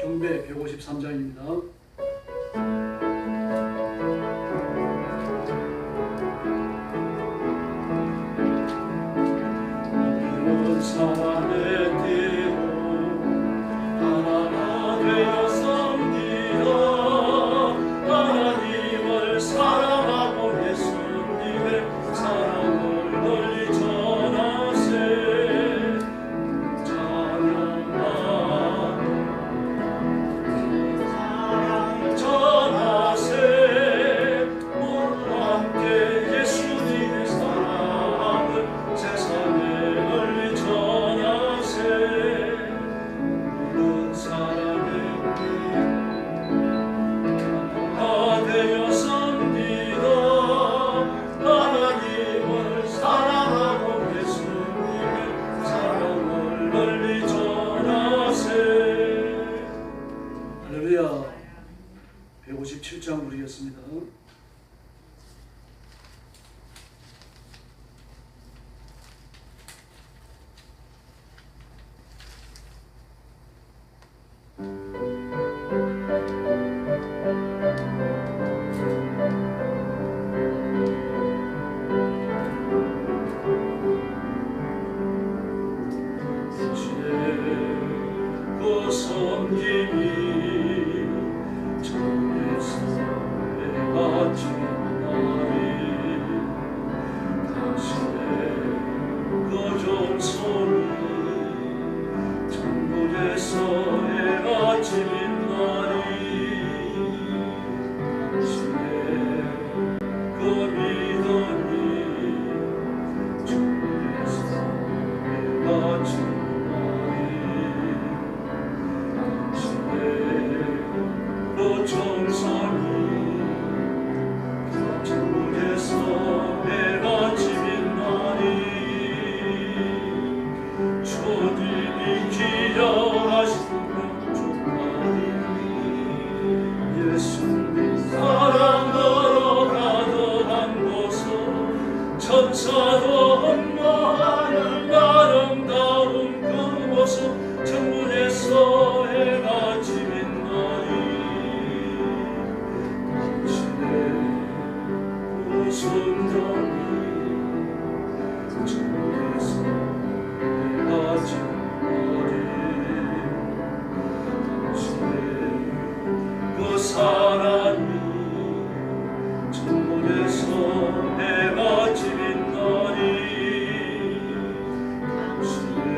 경배 153장입니다. 사랑의 대로 하나가 되어 섬기라. 하나님을 사랑하고 예수님의 사랑을 널리 전하세. 찬양하고 사랑 전하세. 모두 함께 예수님의 사랑을 세상에 널리 전하세. 모든 사람의 하나가 되어 섬기라. 하나님을 사랑하고 예수님의 사랑을 널리 전하세. 할렐루야. 157장 부르겠습니다. 그 섬김이 정에서 해가 지는 날이 당신의 그 종손이 천국에서 해가 지는 날이 당신의 그 믿음이 천국에서 해가 지는 그 정선이 천국에서 해가 지는 날이 주님이 기여하시는 주날이 예수님 사랑하러 가득한 곳은 천사도 흠모하는 아름다운 그곳은 천국에서 해가 지는 순전히 천국에서 해가 지는 날이 당신의 그 사랑이 천국에서 해가 지는 날이 당신의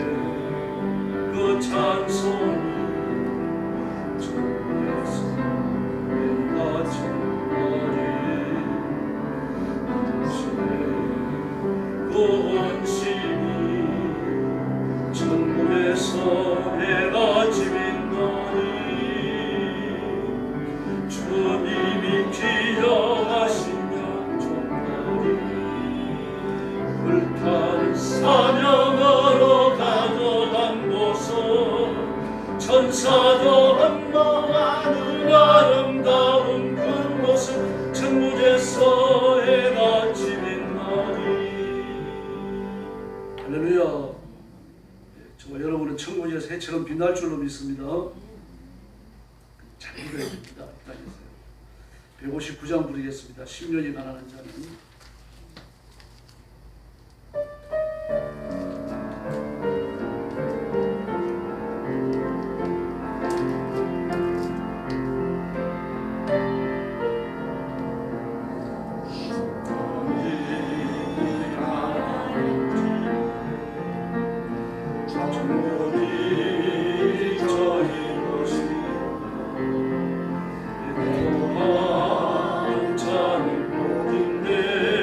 그 찬송이 천국에서 해가 지는 그 원심이 천국에서 해가 지는 날이 주님이 기여하시며 종날이 불타는 사명하러 가득한 곳은 천사도 흠모하는 아름다운 그곳은 천국에서 해가 지는 할렐루야. 정말 여러분은 천국에서 해처럼 빛날 줄로 믿습니다. 잘 읽어야 됩니다. 159장 부르겠습니다. 심령이 가난한 자는 자는 모든 내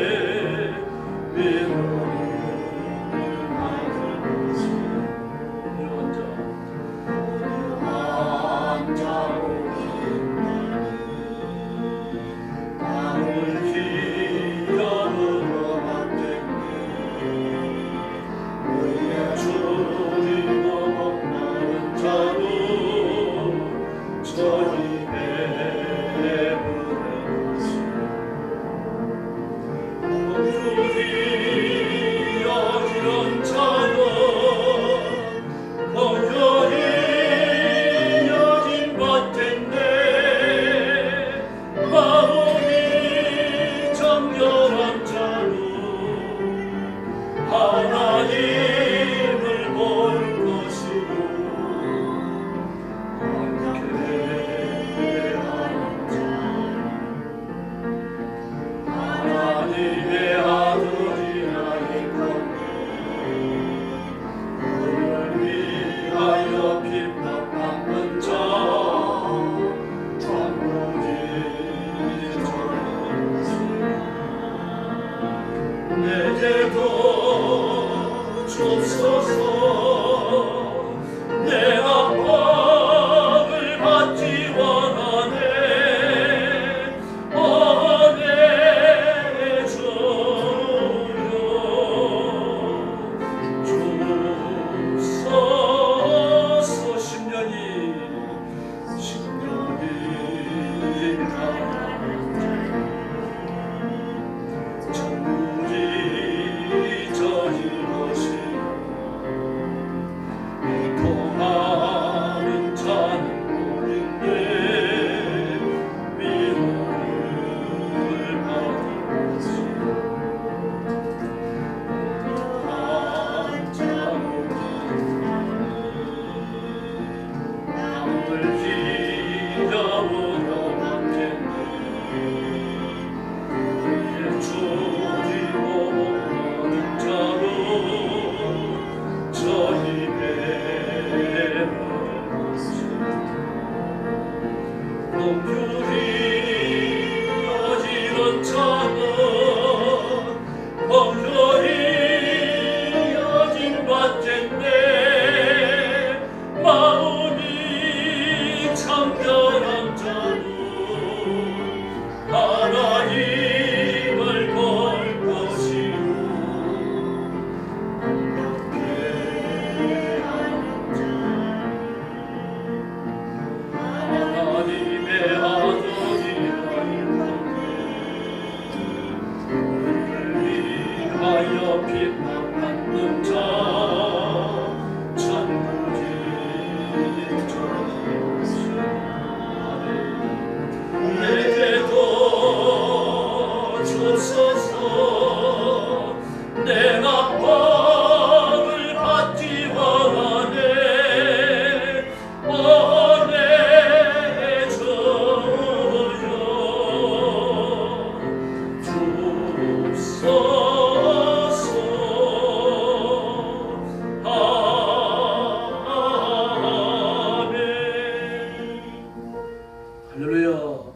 할렐루야.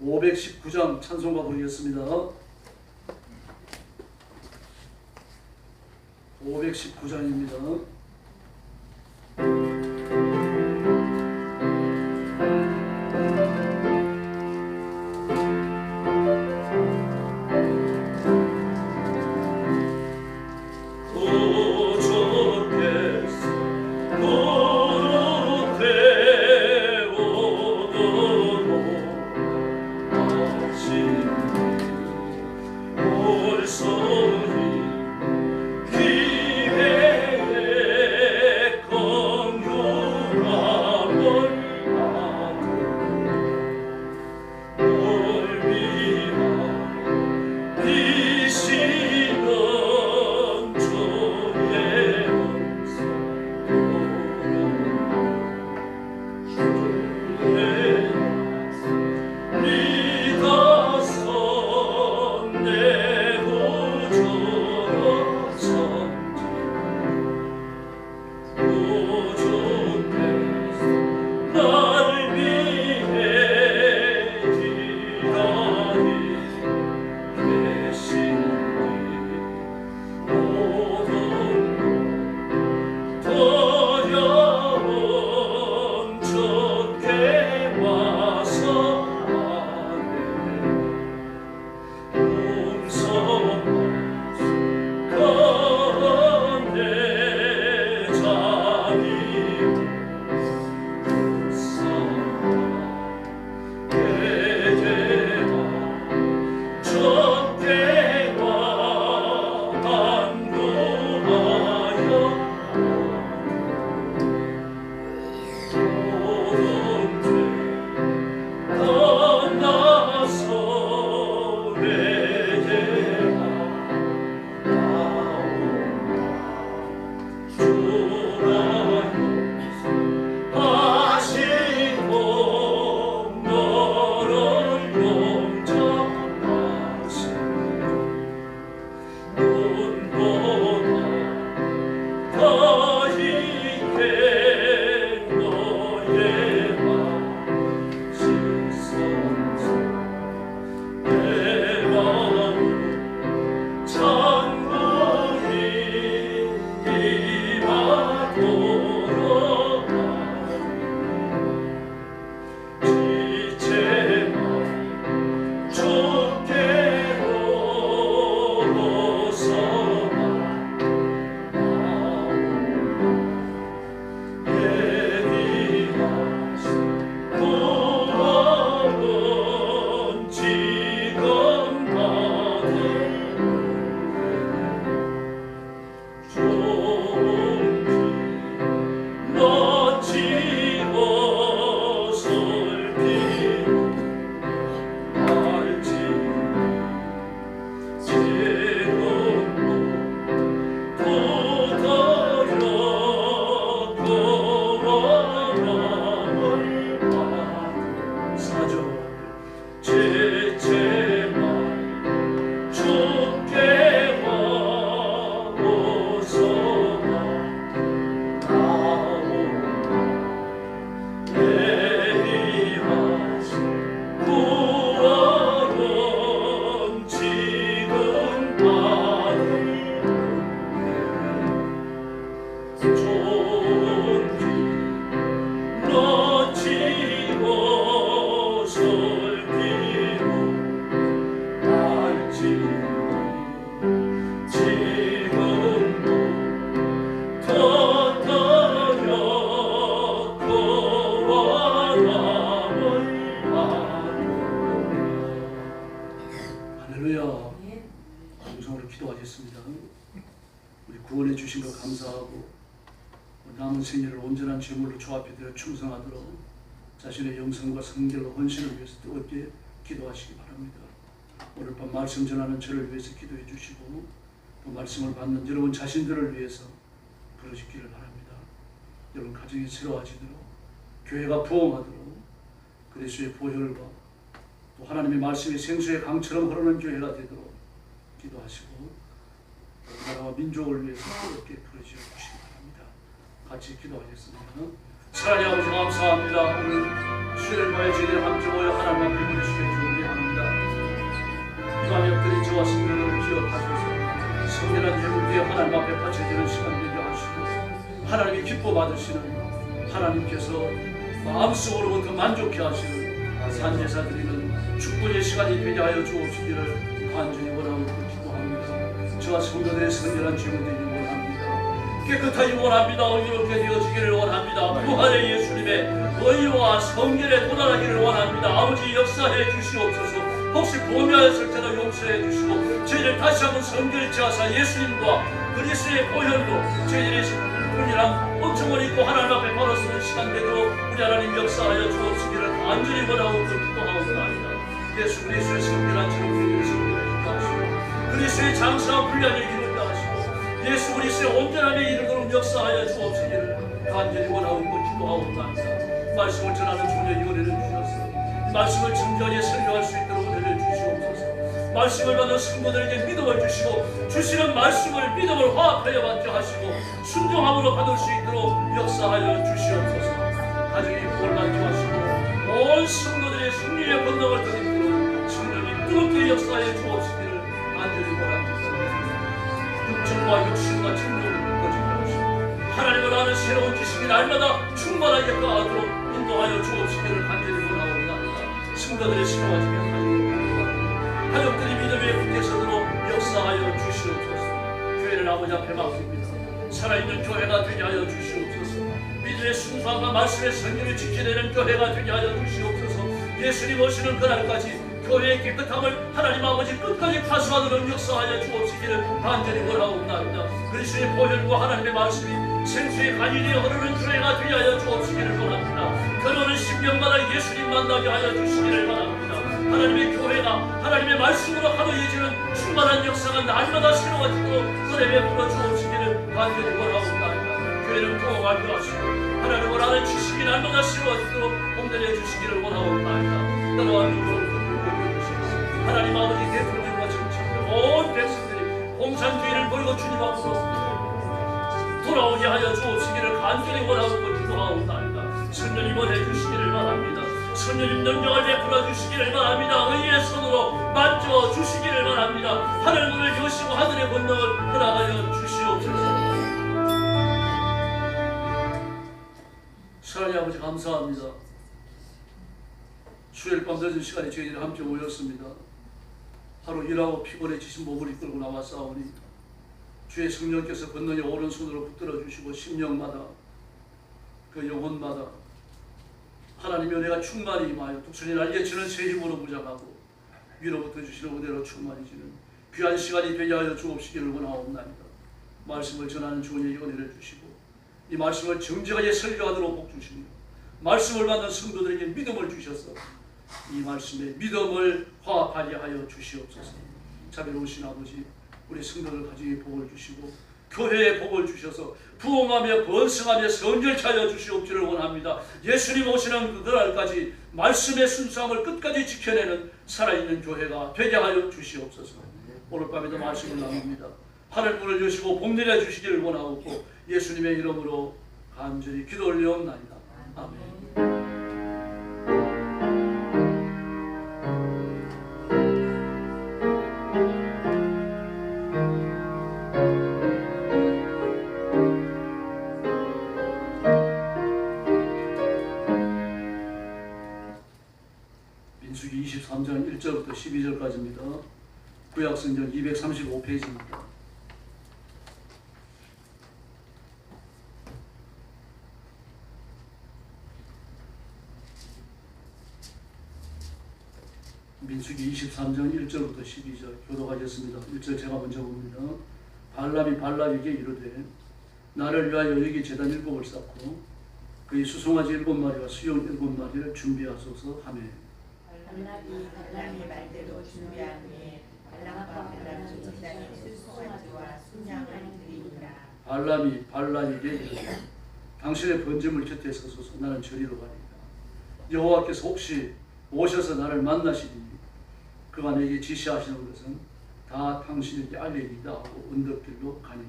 519장 찬송가 부르겠습니다. 519장입니다. 올소리 기회에 구원해 주신 것 감사하고 남은 생일을 온전한 제물로 주 앞에 드려 충성하도록 자신의 영성과 성결과 헌신을 위해서 뜨겁게 기도하시기 바랍니다. 오늘 밤 말씀 전하는 저를 위해서 기도해 주시고 또 말씀을 받는 여러분 자신들을 위해서 부르시기를 바랍니다. 여러분 가정이 새로워지도록 교회가 부흥하도록 그리스도의 보혈과 또 하나님의 말씀이 생수의 강처럼 흐르는 교회가 되도록 기도하시고 나라와 민족을 위해서 뜨겁게 부르시어 주시기 바랍니다. 같이 기도하겠습니다. 사랑의 아버지 감사합니다. 오늘 수요일마에 저희들 함께 모여 하나님 앞에 부르시게 준비합니다. 이 밤에 엎드린 저와 성도들을 기억하셔서 성결한 예물 위에 하나님 앞에 바쳐지는 시간 되게 하시고 하나님이 기뻐 받으시는 하나님께서 마음속으로부터 만족해 하시는 산제사 드리는 축복의 시간이 되게 하여 주옵시기를 간절히 원하고 기도합니다. 저와 성도들의 성결한 제물 되기를 원합니다. 깨끗하기 원합니다. 의롭게 되어지기를 원합니다. 부활의 예수님의 의와 성결에 도달하기를 원합니다. 아버지 역사해 주시옵소서. 혹시 범죄하였을 때도 용서해 주시고 저희를 다시 한번 성결케 하사 예수님과 그리스도의 보혈로 저희들이 분이랑 은총을 입고 하나님 앞에 바로 서는 시간 되도록 우리 하나님 역사하여 주옵시기를 간절히 원하고 기도하옵나이다. 예수 그리스도의 성결한 제물을 성결해 하시고 그리스도의 장사와 분량을 이루게 하시고 예수 그리스도의 온전함에 이르도록 역사하여 주옵시기를 간절히 원하고 기도하옵나이다. 말씀을 전하는 주님의 은혜를 주셔서 말씀을 정결히 설교할 수 있도록 은혜를 주시옵소서. 말씀을 받은 성도들에게 믿음을 주시고 주시는 말씀을 믿음을 화합하여 받게 하시고 순종함으로 받을 수 있도록 역사하여 주시옵소서. 가정이 복을 받게 하시고 온 성도들의 승리의 권능을 드리도록 성령이 뜨겁게 역사하여 주옵시기를 간절히 원합니다. 육정과 육신과 정욕을 꺼지게 하시고 하나님을 아는 새로운 지식이 날마다 충만하게 가하도록 인도하여 주옵시기를 간절히 원하옵나이다. 성도들의 새로워지게 가족들이 믿음의 굳게서도록 역사하여 주시옵소서. 교회를 아버지 앞에 맡깁니다. 살아있는 교회가 되게 하여 주시옵소서. 믿음의 순수함과 말씀의 성결을 지켜내는 교회가 되게 하여 주시옵소서. 예수님 오시는 그날까지 교회의 깨끗함을 하나님 아버지 끝까지 파수하도록 역사하여 주옵시기를 간절히 원하옵나이다. 그리스도의 보혈과 하나님의 말씀이 생수의 간이 되어 흐르는 교회가 되게 하여 주옵시기를 원합니다. 결혼은 신명마다 예수님 만나게 하여 주시기를 바랍니다. 하나님의 교회가 하나님의 말씀으로 하루해지는 충만한 역사가 날마다 새로워지도록 은혜 베풀어 주옵시기를 간절히 원하옵나이다. 교회를 통하게 하시고 하나님을 아는 지식이 날마다 새로워지도록 공들여 주시기를 원하옵나이다. 나라와 민족을 건국해 주시옵소서. 하나님 아버지 대통령과 정치인들 온 백성들이 공산주의를 버리고 주님 앞으로 돌아오게 하여 주옵시기를 간절히 원하고 기도하옵나이다. 성령님 원해 주시기를 바랍니다. 성령님 능력을 베풀어 주시기를 바랍니다. 의의 손으로 만져 주시기를 바랍니다. 하늘 문을 여시고 하늘의 권능을 허락하여 주시옵소서. 사랑의 아버지 감사합니다. 수요일 밤 늦은 시간에 저희들이 함께 모였습니다. 하루 일하고 피곤해지신 몸을 이끌고 나왔사오니 주의 성령께서 권능의 오른손으로 붙들어 주시고 심령마다 그 영혼마다 하나님의 은혜가 충만히 임하여 독수리 날개치는 새 힘으로 무장하고 위로부터 주시는 은혜로 충만해지는 귀한 시간이 되게 하여 주옵시기를 원하옵나이다. 말씀을 전하는 주님의 은혜를 주시고 이 말씀을 정직하게 설교하도록 복 주시며 말씀을 받는 성도들에게 믿음을 주셔서 이 말씀에 믿음을 화합하게 하여 주시옵소서. 자비로우신 아버지 우리 성도들 가정에 복을 주시고 교회에 복을 주셔서 부흥하며 번성하며 성결케 하여 주시옵기를 원합니다. 예수님 오시는 그날까지 말씀의 순수함을 끝까지 지켜내는 살아있는 교회가 되게 하여 주시옵소서. 오늘 밤에도 말씀을 나눕니다. 하늘 문을 여시고 복 내려 주시기를 원하옵고 예수님의 이름으로 간절히 기도 올리옵나이다. 아멘. 민수기 23장 1절부터 12절까지입니다. 구약성경 235페이지입니다. 민수기 23장 1절부터 12절 교독하겠습니다. 1절 제가 먼저 봅니다. 발람이 발락에게 이르되 나를 위하여 여기 제단 7을 쌓고 그의 수송아지 7마리와 수영 7마리를 준비하소서 하매 발람이 말대로 준비한 후에 발람과 발람이 제단에 수송아지와 순양을 드리니라. 발람이 발락에게 이르되 당신의 번제물 곁에 서소서 나는 저리로 가리이다. 여호와께서 혹시 오셔서 나를 만나시리니 그가 내게 지시하시는 것은 다 당신에게 알리리다 하고 언덕길로 가니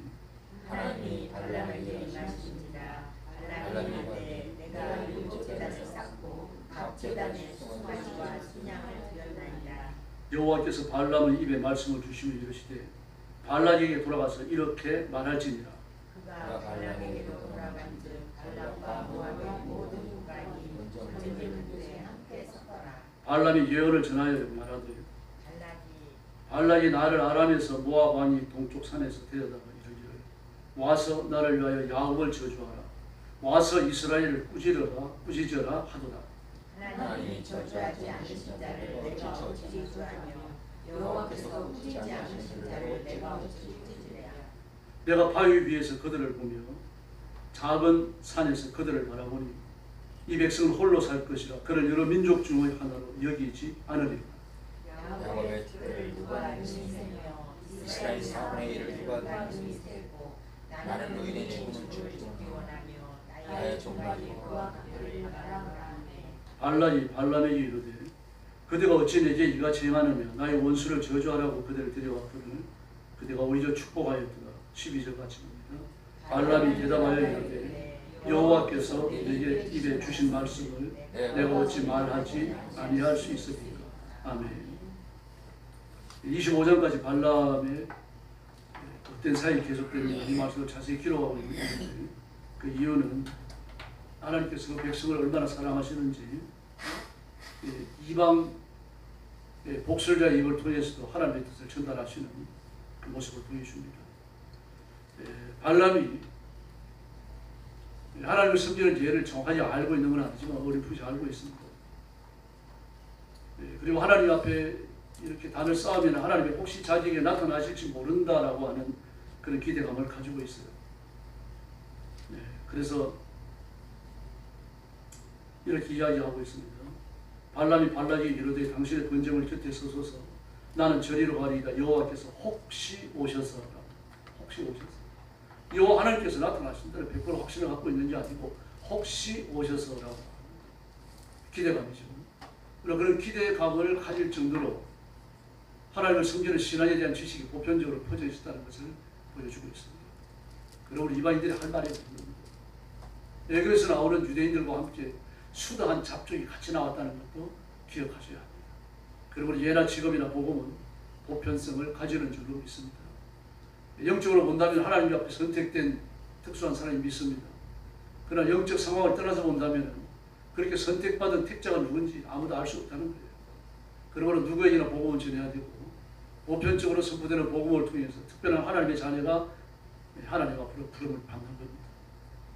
하나님이 발람에게 임하시니라. 발람이 이르되 내가 일곱 제단을 쌓고 각 제단에 수송아지와 순양을 드렸나이다. 여호와께서 발람의 입에 말씀을 주시며 이르시되 발락에게 돌아가서 이렇게 말할지니라. 그가 발람에게로 돌아간즉 발람과 모압의 모든 국가이 번제물들에 함께 섰더라. 발람이 예언을 전하여 말하되 발락이 나를 아람에서 모압 왕이 동쪽 산에서 데려다가 이르기를 와서 나를 위하여 야곱을 저주하라. 와서 이스라엘을 꾸짖어라 하도다. 하나님이 저주하지 않으신 자를 내가 어찌 저주하며 여호와께서 꾸짖지 않으신 자를 내가 어찌 꾸짖으랴. 내가 바위 위에서 그들을 보며 작은 산에서 그들을 바라보니 이 백성은 홀로 살 것이라. 그를 여러 민족 중의 하나로 여기지 않으리라. 야곱의 티끌을 누가 능히 세며 이스라엘 4분의 1을 누가 능히 세고 나는 의인의 죽음을 죽기 원하며 나의 종말이 그와 그들을 바라보라 하매 발람에게 이르되 그대가 어찌 내게 이같이 행하느냐. 나의 원수를 저주하라고 그들을 데려왔거든 그대가 오히려 축복하였도다. 12절 같이 봅니다. 발람이 대답하여 이르되 여호와께서 내게 입에 주신 말씀을 내가 어찌 말하지 아니할 수 있습니까? 아멘. 25장까지 발람의 헛된 사역이 계속되는 이 말씀을 자세히 기록하고 있는데 그 이유는 하나님께서 그 백성을 얼마나 사랑하시는지 이방 복설자의 입을 통해서도 하나님의 뜻을 전달하시는 그 모습을 보여줍니다. 발람이 하나님의 섬기는 예를 정확하게 알고 있는 건 아니지만 어렴풋이 알고 있습니다. 그리고 하나님 앞에 이렇게 단을 쌓으면 하나님이 혹시 자기에게 나타나실지 모른다라고 하는 그런 기대감을 가지고 있어요. 그래서 이렇게 이야기하고 있습니다. 발람이 발락에게 이르되 당신의 번제물 곁에 서소서 나는 저리로 가리이다. 여호와께서 혹시 오셔서 여호와 하나님께서 나타나신다는 100% 확신을 갖고 있는 게 아니고 혹시 오셔서라고 기대감이죠. 그런 기대감을 가질 정도로 하나님을 섬기는 신앙에 대한 지식이 보편적으로 퍼져 있었다는 것을 보여주고 있습니다. 그리고 우리 이방인들이 할 말이 없습니다. 애교에서 나오는 유대인들과 함께 수다한 잡족이 같이 나왔다는 것도 기억하셔야 합니다. 그리고 예나 지금이나 복음은 보편성을 가지는 줄로 믿습니다. 영적으로 본다면 하나님 앞에 선택된 특수한 사람이 믿습니다. 그러나 영적 상황을 떠나서 본다면 그렇게 선택받은 택자가 누군지 아무도 알 수 없다는 거예요. 그러므로 누구에게나 복음을 전해야 되고 보편적으로 선포되는 복음을 통해서 특별한 하나님의 자녀가 하나님 앞으로 부름을 받는 겁니다.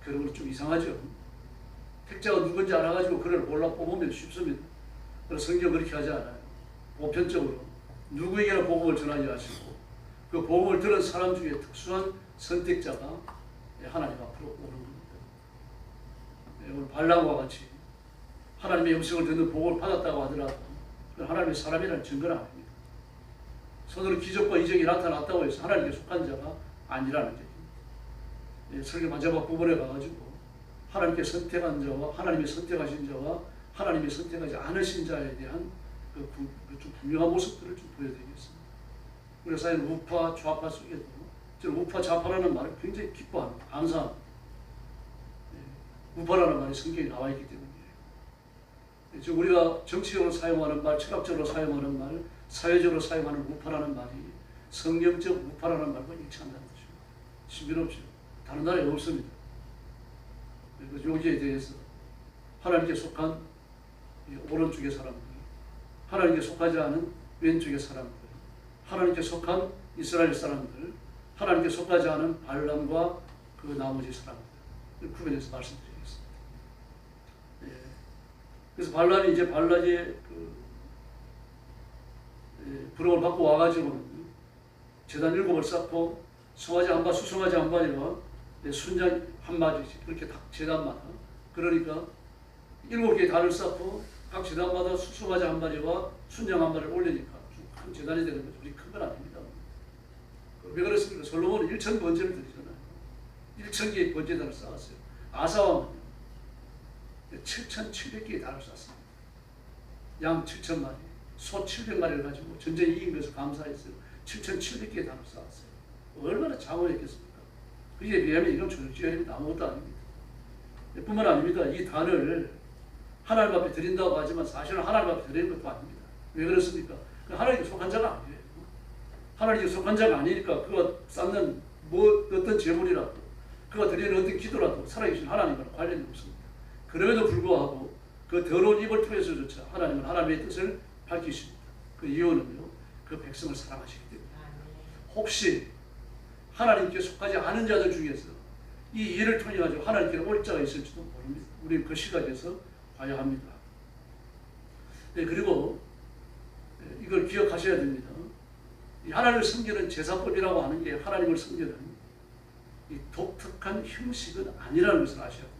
그러므로 좀 이상하죠. 택자가 누군지 알아가지고 그를 골라 뽑으면 쉽습니다. 그래서 성경 그렇게 하지 않아요. 보편적으로 누구에게나 복음을 전하지 하시고 그 복음을 들은 사람 중에 특수한 선택자가 하나님 앞으로 오는 겁니다. 오늘 발람과 같이 하나님의 음성을 듣는 복음을 받았다고 하더라도 하나님의 사람이라는 증거는 아닙니다. 서로 기적과 이적이 나타났다고 해서 하나님께 속한 자가 아니라는 얘기입니다. 설교 마지막 부분에 가가지고 하나님께 선택한 자와 하나님의 선택하신 자와 하나님의 선택하지 않으신 자에 대한 좀 분명한 모습들을 좀 보여드리겠습니다. 우리 사회는 우파 좌파 속에도 저는 우파 좌파라는 말을 굉장히 기뻐합니다. 감사합니다. 우파라는 말이 성경에 나와 있기 때문이에요. 지금 우리가 정치적으로 사용하는 말, 철학적으로 사용하는 말, 사회적으로 사용하는 우파라는 말이 성경적 우파라는 말과 일치한다는 것입니다. 신비롭죠. 다른 나라에 없습니다. 그래서 여기에 대해서 하나님께 속한 오른쪽의 사람들, 하나님께 속하지 않은 왼쪽의 사람들, 하나님께 속한 이스라엘 사람들, 하나님께 속하지 않은 발람과 그 나머지 사람들 구별해서 말씀드리겠습니다. 예. 그래서 발람이 이제 발락의 부름을 받고 와가지고는 제단 7을 쌓고 송아지 한 마리, 수송아지 한 마리와 순양 한 마리씩 그렇게 각 제단마다, 그러니까 7개의 단을 쌓고 각 제단마다 수송아지 한 마리와 순양 한 마리를 올리니까 큰 제단이 되는 거죠. 우리 큰 건 아닙니다. 왜 그렇습니까? 솔로몬은 1,000 번제를 드리잖아요. 1,000개의 번제단을 쌓았어요. 아사왕은요 7,700개의 단을 쌓았습니다. 양 7,000마리, 소 700마리를 가지고 전쟁에 이긴 것을 감사했어요. 7,700개의 단을 쌓았어요. 얼마나 장엄했겠습니까? 그에 비하면 이건 조력지연입니다. 아무것도 아닙니다. 뿐만 아닙니다. 이 단을 하나님 앞에 드린다고 하지만 사실은 하나님 앞에 드리는 것도 아닙니다. 왜 그렇습니까? 하나님께 속한 자가 아니에요. 하나님께 속한 자가 아니니까 그가 쌓는 어떤 제물이라도, 그가 드리는 어떤 기도라도 살아계신 하나님과는 관련이 없습니다. 그럼에도 불구하고 그 더러운 입을 통해서조차 하나님은 하나님의 뜻을 밝히십니다. 그 이유는요, 그 백성을 사랑하시기 때문에. 혹시 하나님께 속하지 않은 자들 중에서 이 일을 통해 가지고 하나님께 올 자가 있을지도 모릅니다. 우리는 그 시각에서 봐야 합니다. 네, 그리고 이걸 기억하셔야 됩니다. 이 하나님을 섬기는 제사법이라고 하는 게 하나님을 섬기는 이 독특한 형식은 아니라는 것을 아셔야 됩니다.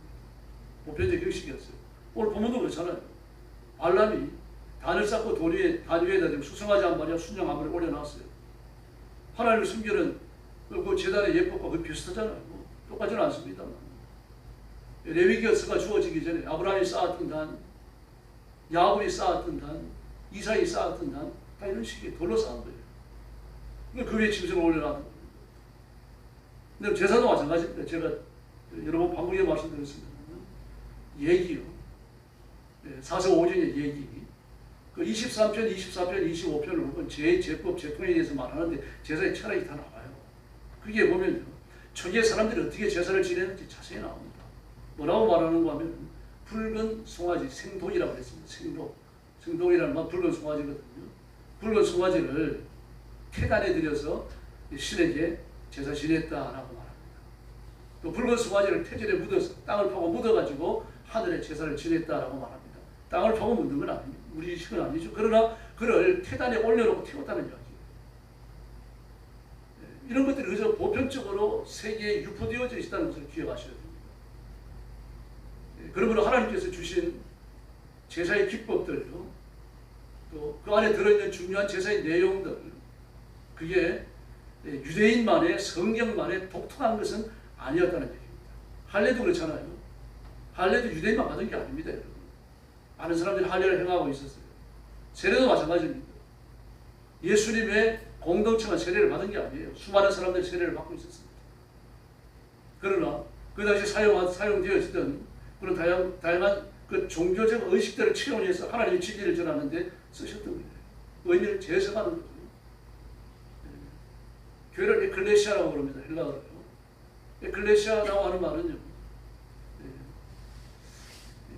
보편적 형식이었어요. 오늘 본문도 그렇잖아요. 발람이 단을 쌓고 단 위에다 수송아지 한 마리와 순양 한 마리를 올려놨어요. 하나님을 섬기는 그 제단의 예법과 거의 비슷하잖아요. 뭐 똑같지는 않습니다. 레위기서가 주어지기 전에 아브라함이 쌓았던 단, 야곱이 쌓았던 단, 이삭이 쌓았던 단, 다 이런 식의 돌로 쌓은 거예요. 그 위에 짐승을 올려놨는 거예요. 근데 제사도 마찬가지입니다. 제가 여러 번 반복해 말씀드렸습니다. 예기요. 사서 5전의 예기. 그 23편, 24편, 25편을 보면 제법, 제통에 대해서 말하는데 제사의 철학이 다 나와요. 그게 보면요, 초기의 사람들이 어떻게 제사를 지내는지 자세히 나옵니다. 뭐라고 말하는가 하면 붉은 송아지, 생독이라고 했습니다. 생독이라는 말 붉은 송아지거든요. 붉은 송아지를 태단에 들여서 신에게 제사 지냈다라고 말합니다. 또 붉은 송아지를 태질에 묻어서 땅을 파고 묻어가지고 하늘에 제사를 지냈다라고 말합니다. 땅을 파고 묻는 건 아닙니다. 우리 식은 아니죠. 그러나 그를 태단에 올려놓고 태웠다는 이야기예요. 이런 것들이 그저 보편적으로 세계에 유포되어져 있다는 것을 기억하셔야 됩니다. 그러므로 하나님께서 주신 제사의 기법들요, 또 그 안에 들어있는 중요한 제사의 내용들, 그게 유대인만의, 성경만의 독특한 것은 아니었다는 얘기입니다. 할례도 그렇잖아요. 할례도 유대인만 받은 게 아닙니다, 여러분. 많은 사람들이 할례를 행하고 있었어요. 세례도 마찬가지입니다. 예수님의 공동체가 세례를 받은 게 아니에요. 수많은 사람들이 세례를 받고 있었습니다. 그러나 그 당시 사용되어지던 그런 다양한 그 종교적 의식들을 채용해서 하나님의 진리를 전하는데 쓰셨던 거예요. 의미를 재해석하는 거죠. 교회를 에클레시아라고 그럽니다. 헬라어로요. 에클레시아라고 하는 말은요,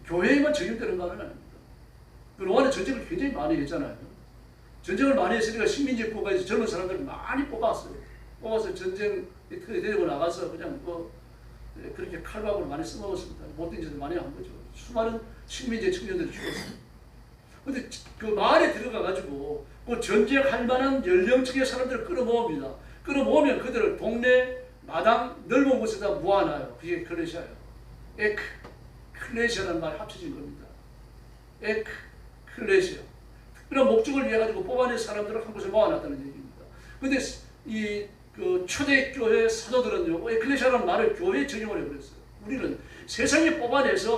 교회에만 적용되는 말은 아닙니다. 그동안에 전쟁을 굉장히 많이 했잖아요. 전쟁을 많이 했으니까 식민지 국가에서 젊은 사람들을 많이 뽑았어요. 뽑아서 전쟁에 데리고 나가서 그냥 그렇게 칼밥을 많이 써먹었습니다. 못된 짓을 많이 한 거죠. 수많은 식민지 청년들이 죽었어요. 근데 그 마을에 들어가가지고 그 전쟁할 만한 연령층의 사람들을 끌어모읍니다. 끌어모으면 그들을 동네 마당 넓은 곳에다 모아놔요. 그게 클레시아예요. 클레시아라는 말이 합쳐진 겁니다. 클레시아. 특별한 목적을 위해 가지고 뽑아낸 사람들을 한 곳에 모아놨다는 얘기입니다. 근데 그 초대교회 사도들은요, 에클레시아라는 말을 교회에 적용을 해버렸어요. 우리는 세상에 뽑아내서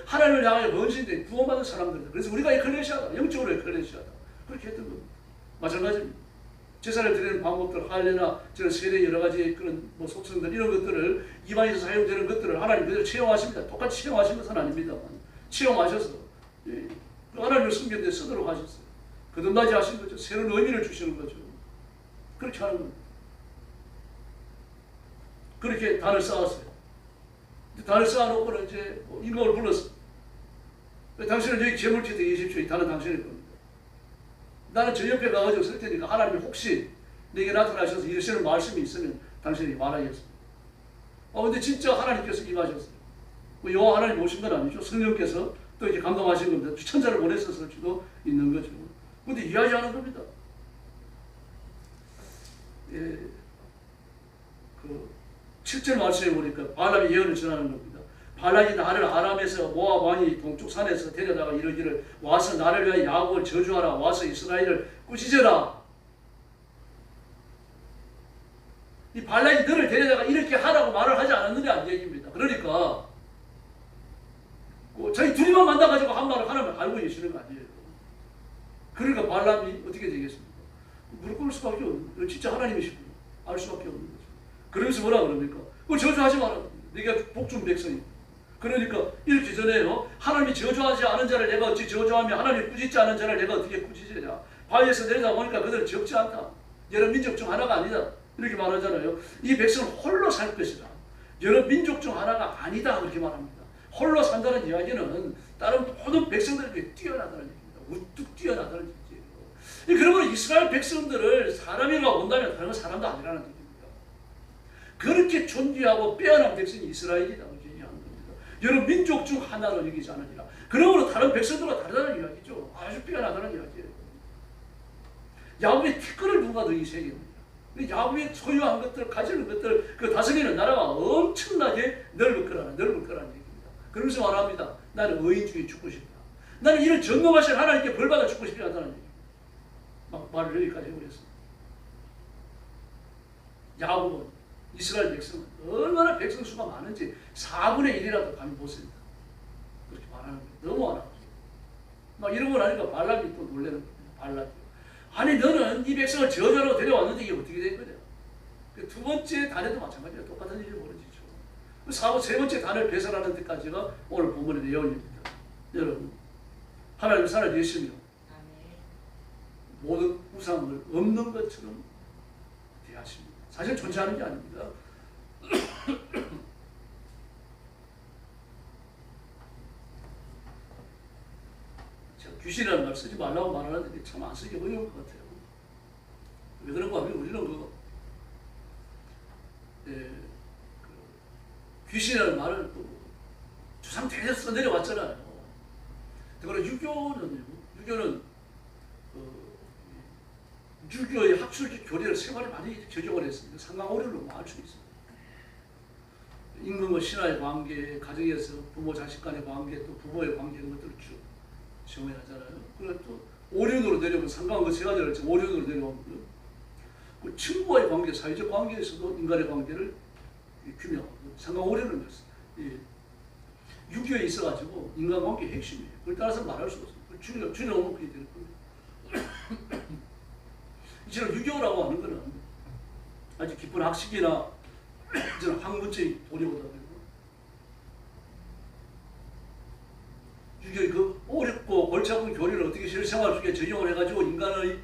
하나님을 향하여 헌신된 구원받은 사람들이다. 그래서 우리가 에클레시아다. 영적으로 에클레시아다. 그렇게 했던 겁니다. 마찬가지입니다. 제사를 드리는 방법들, 할례나 저런 세례 여러 가지 그런 속성들, 이런 것들을 이방에서 사용되는 것들을 하나님 그대로 채용하십니다. 똑같이 채용하신 것은 아닙니다만 채용하셔서 하나님을 섬기는 데 쓰도록 하셨어요. 거듭나지 하신 거죠. 새로운 의미를 주시는 거죠. 그렇게 하는 겁니다. 그렇게 단을 쌓았어요. 단을 쌓아놓고는 이제 임금을 불렀어요. 당신은 여기 재물지대 계십시오. 다른 당신의 겁니다. 나는 저 옆에 가가지고 쓸 테니까 하나님이 혹시 내게 나타나셔서 이러시는 말씀이 있으면 당신이 말하겠습니다. 근데 진짜 하나님께서 임하셨어요. 요 하나님 오신 건 아니죠. 성령께서 또 이제 감동하신 겁니다. 천사를 보냈었을 수도 있는 거죠. 근데 이해하지 겁니다. 예, 그 7절 말씀에 보니까 발람이 예언을 전하는 겁니다. 발락이 나를 아람에서 모압 왕이 동쪽 산에서 데려다가 이르기를 와서 나를 위하여 야곱을 저주하라. 와서 이스라엘을 꾸짖어라. 이 발락이 너를 데려다가 이렇게 하라고 말을 하지 않았느냐 얘기입니다. 그러니까 자기 둘이만 만나가지고 한 말을 하나면 알고 계시는 거 아니에요. 그러니까 발람이 어떻게 되겠습니까? 무릎 꿇을 수밖에 없는 거예요. 진짜 하나님이시구나. 알 수밖에 없는 거죠. 그러면서 뭐라 그럽니까? 저주하지 마라. 네가 복준 백성이다. 그러니까 읽기 전에요. 하나님이 저주하지 않은 자를 내가 어찌 저주하며 하나님이 꾸짖지 않은 자를 내가 어떻게 꾸짖으냐. 바위에서 내려다 보니까 그들은 적지 않다. 여러 민족 중 하나가 아니다. 이렇게 말하잖아요. 이 백성은 홀로 살 것이다. 여러 민족 중 하나가 아니다. 그렇게 말합니다. 홀로 산다는 이야기는 다른 모든 백성들에게 뛰어나다는 얘기입니다. 우뚝 뛰어나다는 얘기예요. 그러므로 이스라엘 백성들을 사람이라고 본다면 다른 건 사람도 아니라는 얘기입니다. 그렇게 존귀하고 빼어난 백성이 이스라엘이다. 여러 민족 중 하나로 여기지 않으니라. 그러므로 다른 백성들과 다르다는 이야기죠. 아주 빼어나다는 이야기예요. 야곱의 티끌을 누가 더 이세계입니다. 야곱의 소유한 것들, 가지는 것들, 그 다스리는 나라가 엄청나게 넓을 거라는 얘기입니다. 그러면서 말합니다. 나는 의인 중에 죽고 싶다. 나는 이런 전능하신 하나님께 벌받아 죽고 싶지 않다는 얘기. 막 말을 여기까지 해버렸습니다. 야곱은 이스라엘 백성은 얼마나 백성 수가 많은지 4분의 1이라도 감히 보습니다. 그렇게 말하는 거예요. 너무 많아. 막 이런 걸 하니까 발람이 또 놀라는 겁니다. 발람이. 아니 너는 이 백성을 저주하러 데려왔는데 이게 어떻게 된 거냐. 두 번째 단에도 마찬가지예요. 똑같은 일이 벌어지죠. 세 번째 단을 배설하는 데까지가 오늘 본문의 내용입니다. 여러분 하나님 살아계시며 모든 우상을 없는 것처럼 대하십니다. 사실 존재하는 게 아닙니다. 제가 귀신이라는 말 쓰지 말라고 말하는데 참 안 쓰기 어려울 것 같아요. 왜 그런가 하면 우리는 귀신이라는 말을 또 주상 대대로 써내려왔잖아요. 그러나 유교는 유교의 학술적 교리를 생활에 많이 적용을 했습니다. 상당 오류를 알 수 있습니다. 임금과 신하의 관계, 가정에서 부모 자식 간의 관계, 또 부모의 관계 이런 것들을 쭉 정의하잖아요. 그리고 또 오륜으로 내려오면 상당한 거 세 가지를 했죠. 오륜으로 내려오면 그 친구와의 관계, 사회적 관계에서도 인간의 관계를 규명하고 상당 오륜을 냈어요. 유교에 있어가지고 인간관계의 핵심이에요. 그걸 따라서 말할 수 없어요. 주는 오면 그게 될 겁니다. 이제는 유교라고 하는 것은 아주 깊은 학식이나 이제는 학문적인 도리보다 유교의 그 어렵고 골치 아픈 교리를 어떻게 실생활 속에 적용을 해가지고 인간의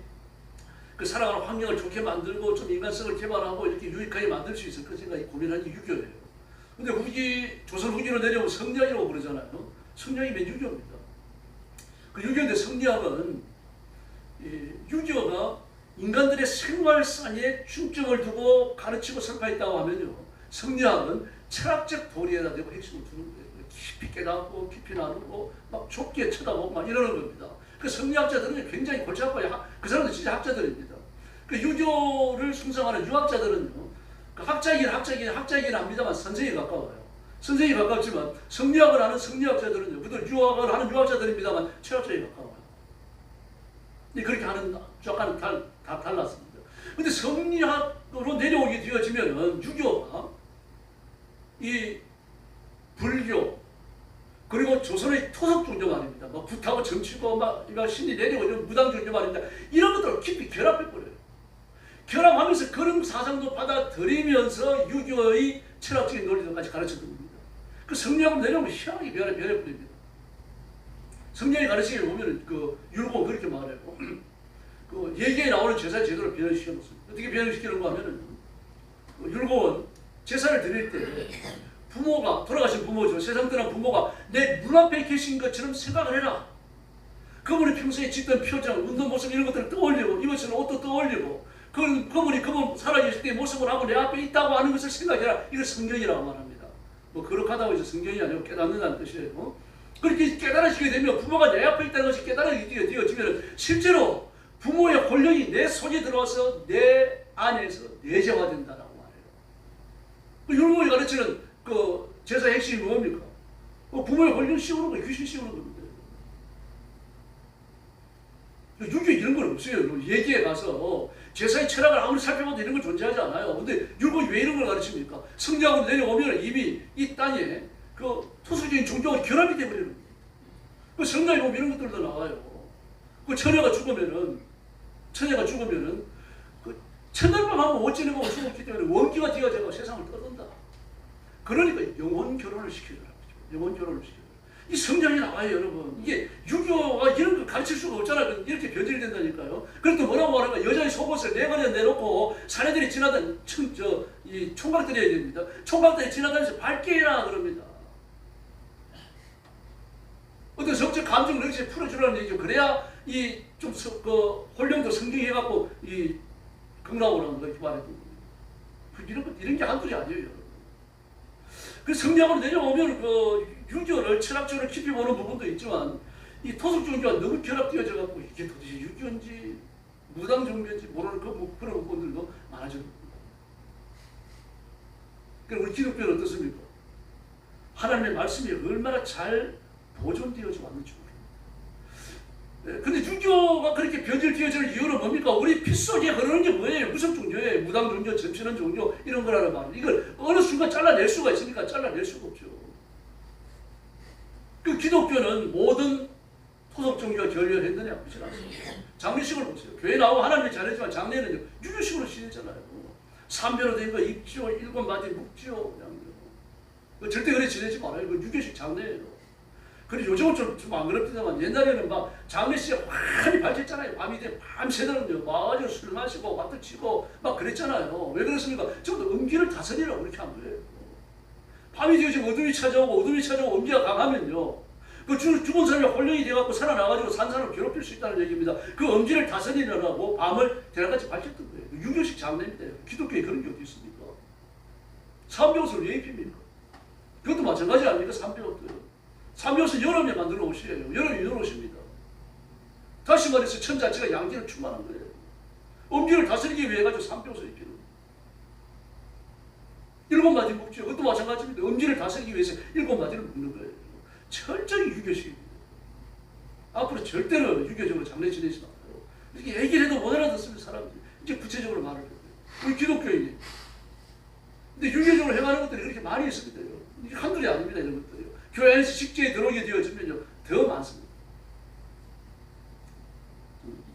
그 살아가는 환경을 좋게 만들고 좀 인간성을 개발하고 이렇게 유익하게 만들 수 있을 그 생각이 고민하는 게 유교예요. 근데 조선 후기로 내려오면 성리학이라고 부르잖아요. 성리학이면 유교입니다. 그 유교인데 성리학은 유교가 인간들의 생활상에 중점을 두고 가르치고 설파했다고 하면요. 성리학은 철학적 도리에다 대고 핵심을 두는 거예요. 깊이 깨닫고 깊이 나누고 막 좁게 쳐다보고 막 이러는 겁니다. 그 성리학자들은 굉장히 골치 아파요. 그 사람들 진짜 학자들입니다. 그 유교를 숭상하는 유학자들은요. 그 학자이긴 합니다만 선생에 가까워요. 선생에 가깝지만 성리학을 하는 성리학자들은요. 그들 유학을 하는 유학자들입니다만 철학자에 가까워요. 그렇게 하는 약간은 다 달랐습니다. 근데 성리학으로 내려오게 되어지면은 유교가 이 불교 그리고 조선의 토속 종교 말입니다. 막 불타고 정치고 막 신이 내려오고 이런 무당 종교 말입니다. 이런 것들을 깊이 결합해버려요. 결합하면서 그런 사상도 받아들이면서 유교의 철학적인 논리들까지 가르쳐준 겁니다. 그 성리학으로 내려오면 희한하게 변해버립니다. 성경에 가르치기를 보면 그 율곡은 그렇게 말해요. 그 예기에 나오는 제사 제도를 변형시켜놓습니다. 어떻게 변형시키는가 하면은 율곡은 제사를 드릴 때 부모가, 돌아가신 부모죠. 세상 떠난 부모가 내 눈앞에 계신 것처럼 생각을 해라. 그분이 평소에 짓던 표정, 웃는 모습 이런 것들을 떠올리고 입으신 옷도 떠올리고 그분이 그분 살아계실 때의 모습을 하고 내 앞에 있다고 하는 것을 생각해라. 이걸 성경이라고 말합니다. 뭐 거룩하다고 해서 성경이 아니고 깨닫는다는 뜻이에요. 그렇게 깨달아지게 되면 부모가 내 앞에 있다는 것이 깨달아지면 실제로 부모의 권력이 내 손에 들어와서 내 안에서 내재화된다라고 말해요. 율법이 가르치는 그 제사의 핵심이 뭡니까? 부모의 권력을 씌우는 거예요. 귀신 씌우는 겁니다. 유교에 이런 건 없어요. 얘기에 가서 제사의 철학을 아무리 살펴봐도 이런 건 존재하지 않아요. 근데 율법이 왜 이런 걸 가르칩니까? 성경으로 내려오면 이미 이 땅에 그 토속적인 종교가 결합이 되어버리는 거예요. 그 성경에 보면 이런 것들도 나와요. 그 처녀가 죽으면은 그 첫날밤 하고 어찌는 거고 죽었기 때문에 원기가 되어져서 세상을 떠든다. 그러니까 영혼 결혼을 시켜줘라. 영혼 결혼을 시켜줘라. 이 성경이 나와요, 여러분. 이게 유교가 이런 거 가르칠 수가 없잖아요. 이렇게 변질이 된다니까요. 그래도 뭐라고 하는가? 여자의 속옷을 네 번에 내놓고 사내들이 지나다니 이 총각 드려야 됩니다. 총각들이 지나다니면서 밝게 해라 그럽니다. 어떤 성적 감정을 여기서 풀어주라는 얘기죠. 그래야 이 좀 홀령도 성경해갖고 이 극락오라는 거 이렇게 말해도 이런 게 한둘이 아니에요, 여러분. 그 성경으로 내려오면 그 유교를 철학적으로 깊이 보는 부분도 있지만 이 토속 종교가 너무 결합되어져 갖고 이게 도대체 유교인지 무당 종교인지 모르는 그런 부분들도 많아져. 그럼 우리 기독교는 어떻습니까? 하나님의 말씀이 얼마나 잘 보존되어져 왔는지 모릅니다. 근데 유교가 그렇게 변질되어지는 이유는 뭡니까? 우리 피 속에 흐르는 게 뭐예요? 무슨 종교예요? 무당 종교, 점치는 종교 이런 거라는 말은 이걸 어느 순간 잘라낼 수가 있습니까? 잘라낼 수가 없죠. 그 기독교는 모든 토속 종교가 결여했느냐? 그렇지 않습니다. 장례식을 보세요. 교회 나오고 하나님이 잘했지만 장례는 유교식으로 지내잖아요. 삼배로 된 거 입지요, 일곱 마디 묵지요. 절대 그래 지내지 말아요. 그 유교식 장례예요. 그리고 요즘은 좀 안 그렇지만 옛날에는 막 장례식에 많이 밝혔잖아요. 밤이 돼 밤새도록요. 막 술 마시고 와트 치고 막 그랬잖아요. 왜 그랬습니까? 전부 음기를 다스리라고 그렇게 한 거예요. 밤이 되어지고 어둠이 찾아오고 음기가 강하면요. 그 죽은 사람이 홀령이 돼갖고 살아나가지고 산 사람을 괴롭힐 수 있다는 얘기입니다. 그 음기를 다스리려고 밤을 대낮까지 밝혔던 거예요. 유교식 장례입니다. 기독교에 그런 게 어디 있습니까? 삼배옷을 왜 입힙니까? 그것도 마찬가지 아닙니까? 삼배옷도. 삼배옷은 여름에 만드는 옷이에요. 여름에 입는 옷입니다. 다시 말해서 천 자체가 양기를 충만한 거예요. 음기를 다스리기 위해 가지고 삼배옷을 입히는 거예요. 일곱 마디 묵죠. 그것도 마찬가지입니다. 음기를 다스리기 위해서 일곱 마디를 묵는 거예요. 철저히 유교식입니다. 앞으로 절대로 유교적으로 장례 지내지 말아요. 이렇게 얘기를 해도 못 알아듣습니다. 사람들이. 이제 구체적으로 말을 해요. 우리 기독교인이. 근데 유교적으로 해가는 것들이 그렇게 많이 있습니다. 이게 한둘이 아닙니다. 이런 것들이요. 교회 안에서 식재에 들어오게 되어지면요. 더 많습니다.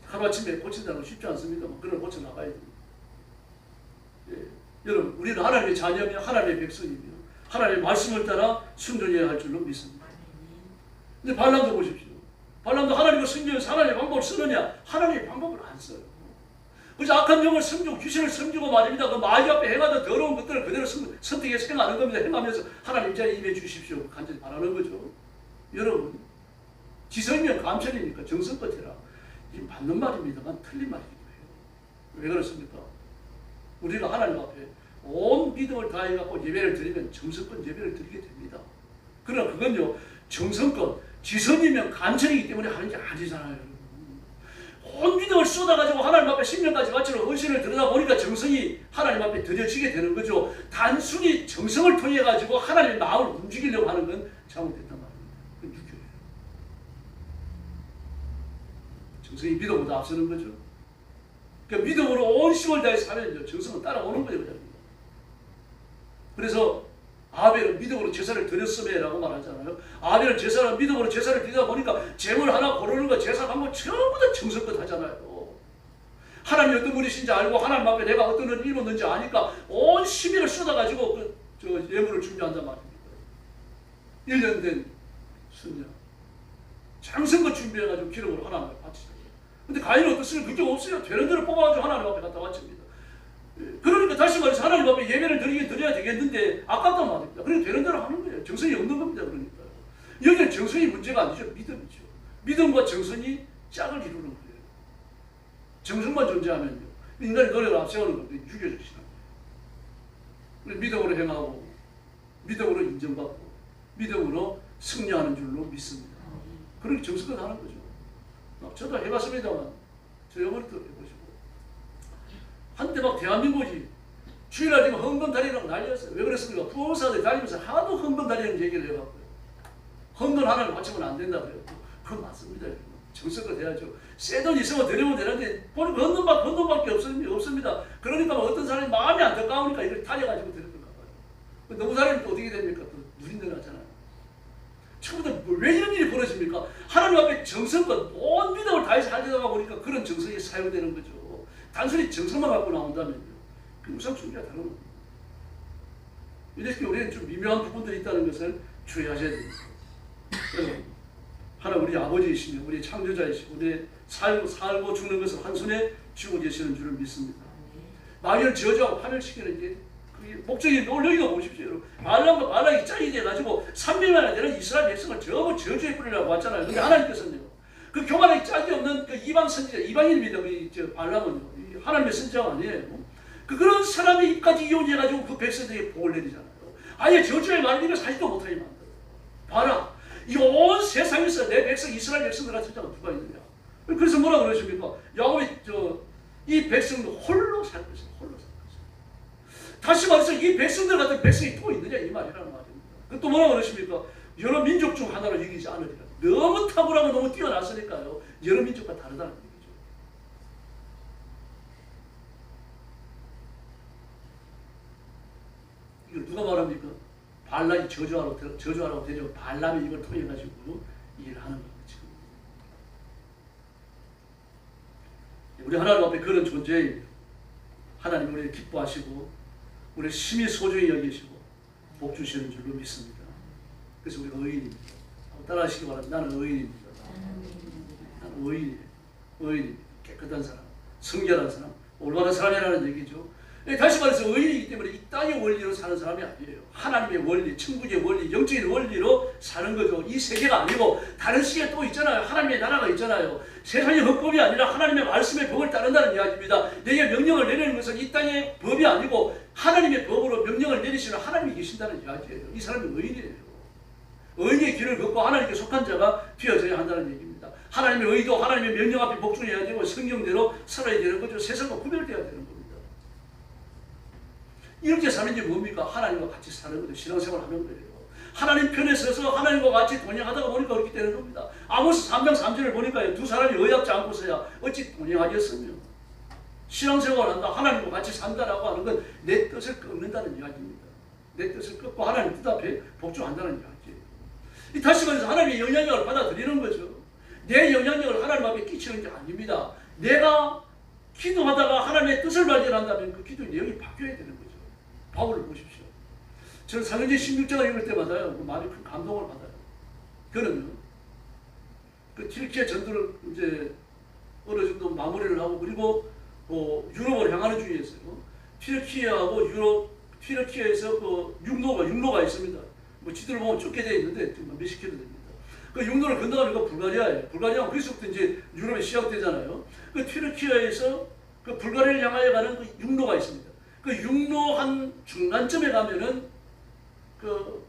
하루아침에 고친다는 건 쉽지 않습니다. 그걸 고쳐나가야 됩니다. 예. 여러분, 우리는 하나님의 자녀며 하나님의 백성이며 하나님의 말씀을 따라 순종해야 할 줄로 믿습니다. 근데 발람도 보십시오. 발람도 하나님의 성경에서 하나님의 방법을 쓰느냐? 하나님의 방법을 안 써요. 그래서 악한 영을 섬기고 귀신을 섬기고 말입니다. 그 마귀 앞에 행하던 더러운 것들을 그대로 선택해서 행하는 겁니다. 행하면서 하나님 자리에 임해 주십시오. 간절히 바라는 거죠. 여러분, 지성이면 감천이니까 정성껏 해라. 이게 맞는 말입니다만 틀린 말이기도 해요. 왜 그렇습니까? 우리가 하나님 앞에 온 믿음을 다해갖고 예배를 드리면 정성껏 예배를 드리게 됩니다. 그러나 그건요, 정성껏 지성이면 감천이기 때문에 하는 게 아니잖아요. 온 믿음을 쏟아가지고 하나님 앞에 10년까지 바치는 헌신을 들여다보니까 정성이 하나님 앞에 드려지게 되는 거죠. 단순히 정성을 통해 가지고 하나님의 마음을 움직이려고 하는 건 잘못됐단 말입니다. 그건 유교예요. 정성이 믿음보다 앞서는 거죠. 그러니까 믿음으로 온 힘을 다해 사면요, 정성은 따라오는 거예요. 그래서 아벨은 믿음으로 제사를 드렸음에라고 말하잖아요. 아벨은 믿음으로 제사를 드리다 보니까 제물 하나 고르는 거, 제사 방법 전부 다 정성껏 하잖아요. 하나님이 어떤 분이신지 알고 하나님 앞에 내가 어떤 일을 이뤘는지 아니까 온 시민을 쏟아가지고 예물을 준비한단 말입니다. 1년 된 순녀. 정성껏 준비해가지고 기름으로 하나님 앞에 바치죠. 근데 가인은 어떻습니까? 그게 없어요. 되는 대로 뽑아가지고 하나님 앞에 갖다 바칩니다. 그러니까 그 다시 말해서 하나님 앞에 예배를 드려야 되겠는데 아깝단 말입니다. 그래서 되는 대로 하는 거예요. 정성이 없는 겁니다. 그러니까요. 여기는 정성이 문제가 아니죠. 믿음이죠. 믿음과 정성이 짝을 이루는 거예요. 정성만 존재하면요. 인간의 노력을 앞세우는 겁니다. 유교적 신앙. 믿음으로 행하고 믿음으로 인정받고 믿음으로 승리하는 줄로 믿습니다. 그렇게 정성껏 하는 거죠. 저도 해봤습니다만 저 영어도 해보시고 한때 막 대한민국이 주일날 되면 헌금다리라고 난리였어요. 왜 그랬습니까? 부흥사들이 다니면서 하도 헌금다리라는 얘기를 해갖고요. 헌금 하나를 맞추면 안 된다 그래요. 그건 맞습니다. 정성껏 해야죠. 새 돈 있으면 드리면 되는데 보니까 헌금밖에 없습니다. 그러니까 어떤 사람이 마음이 안타까우니까 이걸 달려가지고 드리는 거 봐요. 너무 달리면 또 어떻게 됩니까? 또 누린데 나잖아요. 처음부터 왜 이런 일이 벌어집니까? 하나님 앞에 정성껏 온 믿음을 다해서 하려다 보니까 그런 정성이 사용되는 거죠. 단순히 정성만 갖고 나온다면요. 그 우상 숭배가 다른 겁니다. 이렇게 우리는 좀 미묘한 부분들이 있다는 것을 주의하셔야 됩니다. 하나님 우리 아버지이시며 우리 창조자이시고 우리 살고 죽는 것을 한 손에 쥐고 계시는 줄을 믿습니다. 마귀를 저주하고 파멸시키는 게 그게 목적이 오늘 여기도 보십시오. 여러분. 발람과 발락이 짝이 돼가지고 300만이 되는 이스라엘 백성을 전부 저주해 뿌리라고 왔잖아요. 근데 하나님께서는요. 그 교만하게 짝이 없는 그 이방 선지자, 이방인입니다. 그 발람은요. 하나님의 선지자가 아니에요. 그런 사람의 입까지 이용해가지고 그 백성들에게 복을 내리잖아요. 아예 저주의 말리를 사지도 못하게 만들어요. 봐라. 이 온 세상에서 내 백성 이스라엘 백성들 같은 자가 누가 있느냐. 그래서 뭐라 그러십니까? 야곱이 이 백성들 홀로 살 것이다. 홀로 살 것이다. 다시 말해서 이 백성들 같은 백성이 또 있느냐 이 말이라는 말입니다. 또 뭐라 그러십니까? 여러 민족 중 하나로 여기지 않으리라. 너무 탁월하고 너무 뛰어났으니까요. 여러 민족과 다르다는 얘기죠. 이걸 누가 말합니까? 발람이 저주하라고 되죠. 발람이 이걸 통해 가지고 일을 하는 겁니다. 지금. 우리 하나님 앞에 그런 존재예요. 하나님 우리를 기뻐하시고 우리를 심히 소중히 여기시고 복 주시는 줄로 믿습니다. 그래서 우리가 의인입니다. 따라하시기 바랍니다. 나는 의인입니다. 나는 의인이에요. 의인입니다. 깨끗한 사람, 성결한 사람, 올바른 사람이라는 얘기죠. 다시 말해서 의인이기 때문에 이 땅의 원리로 사는 사람이 아니에요. 하나님의 원리, 천국의 원리, 영적인 원리로 사는 거죠. 이 세계가 아니고 다른 시계가 또 있잖아요. 하나님의 나라가 있잖아요. 세상의 헌법이 아니라 하나님의 말씀의 법을 따른다는 이야기입니다. 내게 명령을 내리는 것은 이 땅의 법이 아니고 하나님의 법으로 명령을 내리시는 하나님이 계신다는 이야기예요. 이 사람이 의인이에요. 의인의 길을 걷고 하나님께 속한 자가 되어져야 한다는 얘기입니다. 하나님의 의도, 하나님의 명령 앞에 복종해야 되고 성경대로 살아야 되는 거죠. 세상과 구별되어야 되는 겁니다. 이렇게 사는 게 뭡니까? 하나님과 같이 사는 거죠. 신앙생활 하는 거예요. 하나님 편에 서서 하나님과 같이 동행하다가 보니까 그렇게 되는 겁니다. 아모스 3장 3절을 보니까 두 사람이 의합지 않고서야 어찌 동행하겠으며 신앙생활을 한다. 하나님과 같이 산다라고 하는 건 내 뜻을 꺾는다는 이야기입니다. 내 뜻을 꺾고 하나님 뜻 앞에 복종한다는 이야기예요. 다시 말해서 하나님의 영향력을 받아들이는 거죠. 내 영향력을 하나님 앞에 끼치는 게 아닙니다. 내가 기도하다가 하나님의 뜻을 발견한다면 그 기도의 내용이 바뀌어야 되는 거죠. 바울을 보십시오. 저는 사도행전 16장을 읽을 때마다요, 많이 큰 감동을 받아요. 그러면 그 튀르키예 전도를 이제 어느 정도 마무리를 하고 그리고 유럽을 향하는 중에 있어요. 튀르키예하고 튀르키예에서 그 육로가 있습니다. 뭐 지도를 보면 좁게 되어 있는데 몇십 킬로 됩니다. 그 육로를 건너가니까 불가리아예요. 불가리아는 그리스부터 이제 유럽에 시작되잖아요. 그 튀르키예에서 그 불가리아를 향하여 가는 그 육로가 있습니다. 그 육로 한 중간점에 가면은 그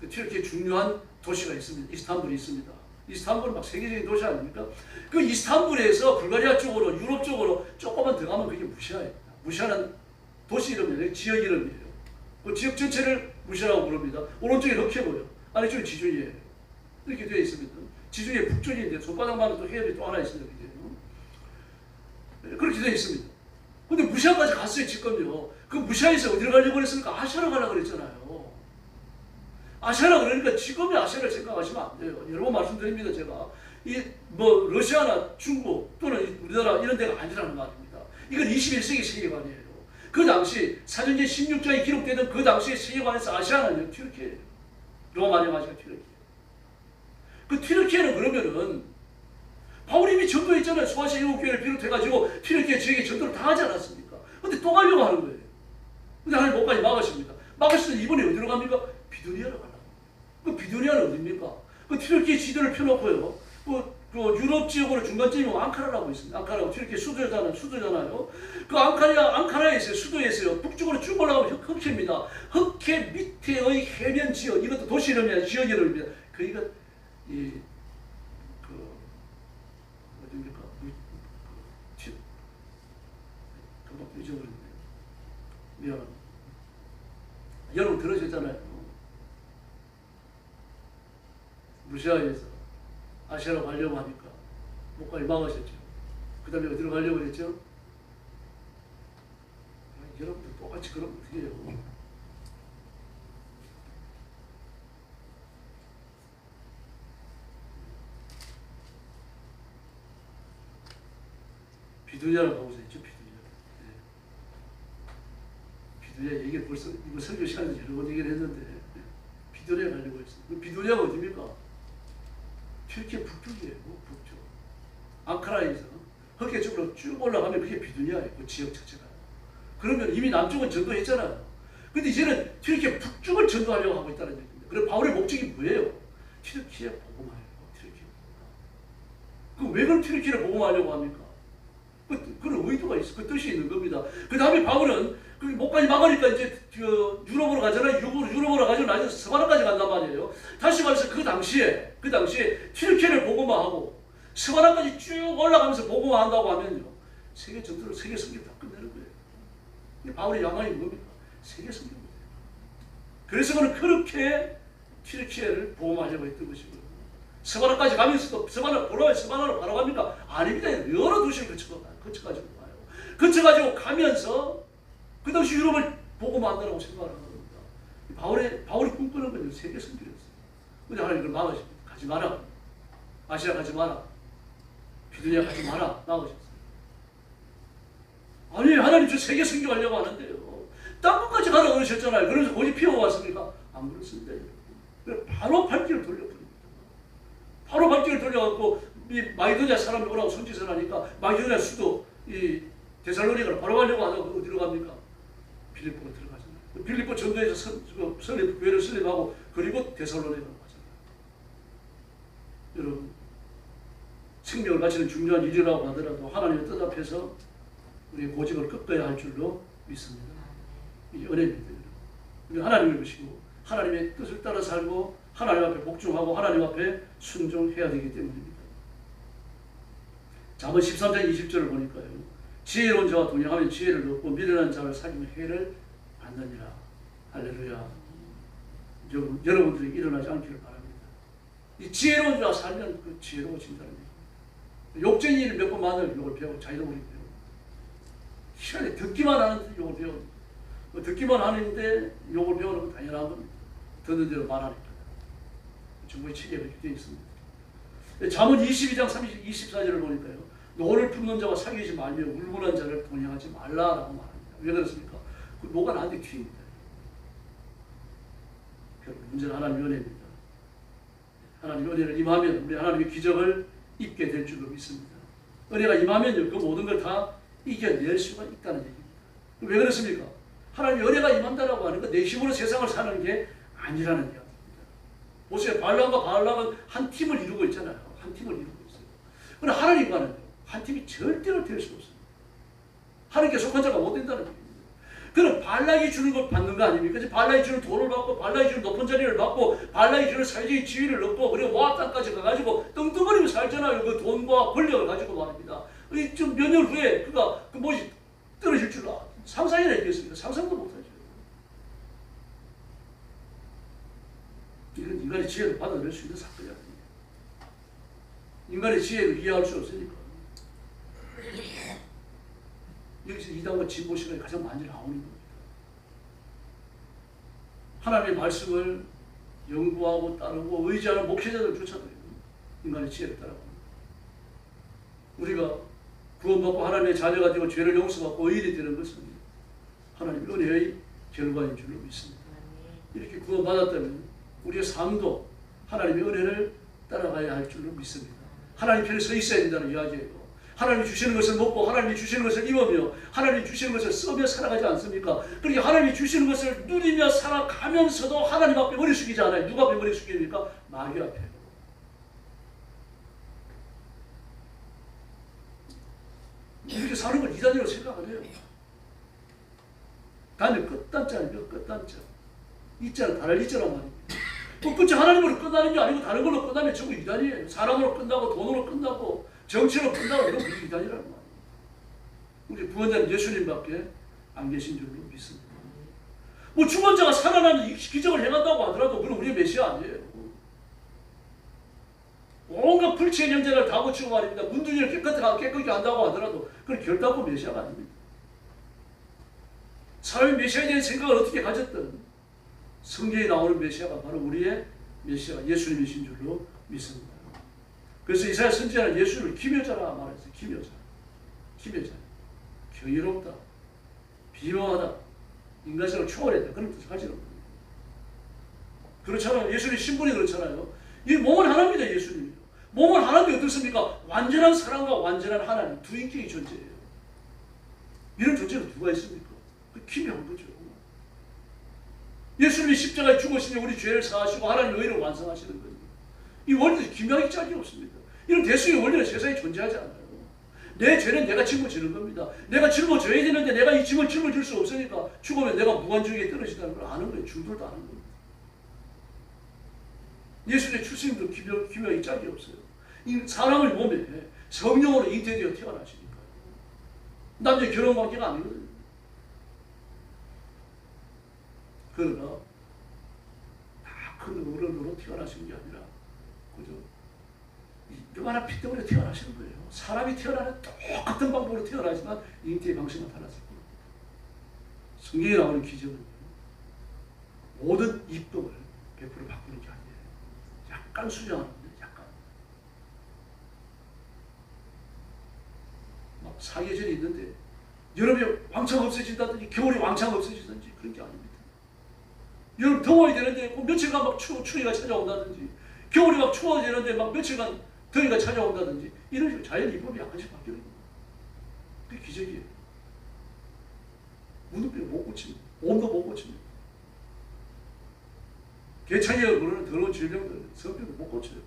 튀르키예 중요한 도시가 있습니다. 이스탄불이 있습니다. 이스탄불은 막 세계적인 도시 아닙니까? 그 이스탄불에서 불가리아 쪽으로 유럽 쪽으로 조금만 더 가면 그게 무시하는 도시 이름이에요. 지역 이름이에요. 그 지역 전체를 무시라고 부릅니다. 오른쪽에 럭케고요. 아래쪽에 지중해예요. 이렇게 되어 있습니다. 지중해 북쪽인데 손바닥만한 또 해협이 또 하나 있습니다. 그렇게 되어 있습니다. 근데 무시아까지 갔어요. 지금요. 그 무시아에서 어디로 가려고 그랬습니까? 아시아로 가려고 그랬잖아요. 아시아라 그러니까 지금의 아시아를 생각하시면 안 돼요. 여러 번 말씀드립니다. 제가 뭐 러시아나 중국 또는 우리나라 이런 데가 아니라는 말입니다. 이건 21세기 세계관이에요. 그 당시 사도행전 16장에 기록되던 그 당시의 세계관에서 아시아는요, 튀르키예요. 로마 마지막 튀르키예. 그 튀르키예는 그러면은 바울이 이미 전도했잖아요. 소아시아 일곱교회를 비롯해가지고 튀르키예 지역에 전도를 다 하지 않았습니까? 근데 또 가려고 하는 거예요. 근데 하나님 못까지 막으십니다. 막으시면 이번에 어디로 갑니까? 비두니아로 가려고. 그 비두니아는 어디입니까? 그 튀르키예 지도를 펴놓고요. 그 유럽 지역으로 중간점이 앙카라라고 있습니다. 앙카라고 튀르키예 수도잖아요. 그 앙카라에서 수도에서요. 북쪽으로 쭉 올라가면 흑해입니다. 흑해 밑에의 해변 지역, 이것도 도시 이름이야, 지역 이름입니다. 그러니까 어디입니까? 금방 잊어버렸네요. 미안합니다. 여러분 들으셨잖아요. 루시아에서 아시아로 가려고 하니까 목까지 막으셨죠. 그 다음에 어디로 가려고 그랬죠? 여러분들 똑같이 그러면 어떻게 해요? 비두니아로 가고자 했죠. 비두니아 얘기 벌써 이거 설교 시간에 여러 번 얘기를 했는데 비두니아 가려고 했어요. 그 비두니아가 어디입니까? 튀르키예 북쪽이에요. 북쪽. 앙카라에서 흑해 쪽으로 쭉 올라가면 그게 비두니아예요. 그 지역 자체가. 그러면 이미 남쪽은 전도했잖아요. 근데 이제는 튀르키예 북쪽을 전도하려고 하고 있다는 얘기입니다. 그럼 바울의 목적이 뭐예요? 튀르키예 복음하려고. 튀르키예 복음. 왜 그럼 튀르키예를 복음하려고 합니까? 그런 의도가 있어. 그 뜻이 있는 겁니다. 그 다음에 바울은 그 목까지 막으니까 이제 유럽으로 가잖아요. 유럽으로 가지고 나중에 스바라까지 간단 말이에요. 다시 말해서 그 당시에 튀르키예를 복음화하고 스바라까지 쭉 올라가면서 복음화한다고 하면요. 세계 전도를 세계 선교 다 끝내는 거예요. 바울의 야망이 뭡니까? 세계 선교입니다. 그래서 그는 그렇게 튀르키예를 복음화하려고 했던 것이고요. 스바라까지 가면서도 스바라로 바로 갑니까? 아닙니다. 여러 도시를 거쳐가지고 와요. 거쳐가지고 가면서 그 당시 유럽을 복음화한다고 생각을 하는 겁니다. 바울이 꿈꾸는 건 세계 선교였어요. 근데 하나님 그걸 막으십니다. 가지 마라. 아시아 가지 마라. 비두니아 가지 마라. 막으셨어요. 아니 하나님 저 세계 선교하려고 하는데요. 딴 곳까지 가라 그러셨잖아요. 그래서 거기 피워왔습니까? 안 그렇습니다. 바로 발길을 돌려버립니다. 바로 발길을 돌려갖고 이 마게도냐 사람이 오라고 손짓을 하니까 마게도냐 수도 이 데살로니가를 바로 가려고 하다가 어디로 갑니까? 빌립보로 들어가잖아요. 빌립보 전도에서 교회를 설립하고 그리고 데살로니가로 가잖아요. 여러분 생명을 바치는 중요한 일이라고 하더라도 하나님의 뜻 앞에서 우리의 고집을 꺾어야 할 줄로 믿습니다. 이 은혜입니다. 우리 하나님을 보시고 하나님의 뜻을 따라 살고 하나님 앞에 복종하고 하나님 앞에 순종해야 되기 때문입니다. 잠언 13장 20절을 보니까요. 지혜로운 자와 동행하면 지혜를 얻고 미련한 자를 사귀면 해를 받느니라. 할렐루야. 여러분들이 일어나지 않기를 바랍니다. 이 지혜로운 자와 살면 그 지혜로워진다는 얘기입니다. 욕쟁이를 몇 번 만나면 욕을 배우고 자기도 모르게 배우고 시간에 듣기만 하는데 욕을 배우고 듣기만 하는데 욕을 배우는 건 당연한 겁니다. 듣는 대로 말하니까. 정부의 체계가 이렇게 되어 있습니다. 잠언 22장 24절을 보니까요. 노를 품는 자와 사귀지 말며 울분한 자를 동행하지 말라라고 말합니다. 왜 그렇습니까? 그 노가 나한테 튀입니다. 결국 문제는 하나님의 은혜입니다. 하나님의 은혜를 임하면 우리 하나님의 기적을 입게 될 줄로 믿습니다. 은혜가 임하면요. 그 모든 걸 다 이겨낼 수가 있다는 얘기입니다. 왜 그렇습니까? 하나님의 은혜가 임한다라고 하는 건 내 힘으로 세상을 사는 게 아니라는 이야기입니다. 보세요. 발람과 발락은 한 팀을 이루고 있잖아요. 한 팀을 이루고 있어요. 그러나 하나님과는 한 팀이 절대로 될 수 없습니다. 하나님께 속한 자가 못 된다는 얘기입니다. 그럼 발락이 주는 걸 받는 거 아닙니까? 발락이 주는 돈을 받고 발락이 주는 높은 자리를 받고 발락이 주는 사회적인 지위를 얻고 그리고 모압 땅까지 가가지고 떵떵거리며 살잖아요. 그 돈과 권력을 가지고 말입니다. 좀 몇 년 후에 그가 그 뭐지 떨어질 줄 상상이나 있겠습니까? 상상도 못하죠. 이건 인간의 지혜를 받아들일 수 있는 사건이 아닙니다. 인간의 지혜를 이해할 수 없으니까. 여기서 이단과 진보 시간이 가장 많이 나오는 겁니다. 하나님의 말씀을 연구하고 따르고 의지하는 목회자들조차도 인간의 지혜를 따라갑니다. 우리가 구원받고 하나님의 자녀가 되고 죄를 용서받고 의인이 되는 것은 하나님의 은혜의 결과인 줄로 믿습니다. 이렇게 구원받았다면 우리의 삶도 하나님의 은혜를 따라가야 할 줄로 믿습니다. 하나님 편에 서 있어야 된다는 이야기예요. 하나님이 주시는 것을 먹고 하나님이 주시는 것을 입으며 하나님이 주시는 것을 쓰며 살아가지 않습니까? 그렇게 하나님이 주시는 것을 누리며 살아가면서도 하나님 앞에 머리 숙이지 않아요. 누가 앞에 머리 숙입니까? 마귀 앞에. 이렇게 사는 걸 이단이라고 생각을 해요. 단일 끝단자 아닙니까? 끝단자. 이자는 다를 이자란 말입니다. 그 끝이 하나님으로 끝나는 게 아니고 다른 걸로 끝나면 전부 이단이에요. 사람으로 끝나고 돈으로 끝나고 정치로 끝나고 이런 게 이단이라는 말이에요. 우리 구원자는 예수님밖에 안 계신 줄로 믿습니다. 뭐 죽은 자가 살아나는 기적을 행한다고 하더라도 그건 우리의 메시아 아니에요. 온갖 불치의 형제를 다 고치고 말입니다. 문둥이를 깨끗하게 한다고 하더라도 그건 결단코 메시아가 아닙니다. 사람이 메시아에 대한 생각을 어떻게 가졌든 성경에 나오는 메시아가 바로 우리의 메시아 예수님이신 줄로 믿습니다. 그래서 이사야 선지자는 예수를 기묘자라 말했어요. 기묘자. 기묘자. 경이롭다. 비명하다. 인간성을 초월했다. 그런 뜻을 가지는 겁니다. 그렇잖아요. 예수님 신분이 그렇잖아요. 이 몸은 하나입니다. 예수님이. 몸은 하나인데 어떻습니까? 완전한 사랑과 완전한 하나님. 두 인격의 존재예요. 이런 존재가 누가 있습니까? 그 기묘한 거죠. 예수님이 십자가에 죽으시며 우리 죄를 사하시고 하나님의 의를 완성하시는 거예요. 이 원리는 기묘하기 짝이 없습니다. 이런 대수의 원리는 세상에 존재하지 않아요. 내 죄는 내가 짊어지는 겁니다. 내가 짊어져야 되는데 내가 이 짐을 짊어질 수 없으니까 죽으면 내가 무한중에 떨어진다는 걸 아는 거예요. 중들도 아는 겁니다. 예수님의 출생도 기묘하기 짝이 없어요. 이 사람의 몸에 성령으로 잉태되어 태어나시니까. 남녀 결혼관계가 아니거든요. 그러나 다 큰 어른으로 태어나신 게 아니라 그죠? 요만한 피 때문에 태어나시는 거예요. 사람이 태어나는 똑같은 방법으로 태어나지만 잉태의 방식은 달랐을 겁니다. 성경에 나오는 기적은 모든 입법을 100% 바꾸는 게 아니에요. 약간 수정하는 거예요. 약간. 막 사계절이 있는데 여름에 왕창 없어진다든지 겨울에 왕창 없어지든지 그런 게 아닙니다. 여름 더워야 되는데 며칠간 막 추위가 찾아온다든지 겨울이 막 추워지는데 막 며칠간 더위가 찾아온다든지 이런 식으로 자연 이법이 약간씩 바뀌는 거예요. 그게 기적이에요. 무릎병 못 고칩니다. 몸도 못 고칩니다. 개창이라고 부르는 더러운 질병들, 성병도 못 고쳐요.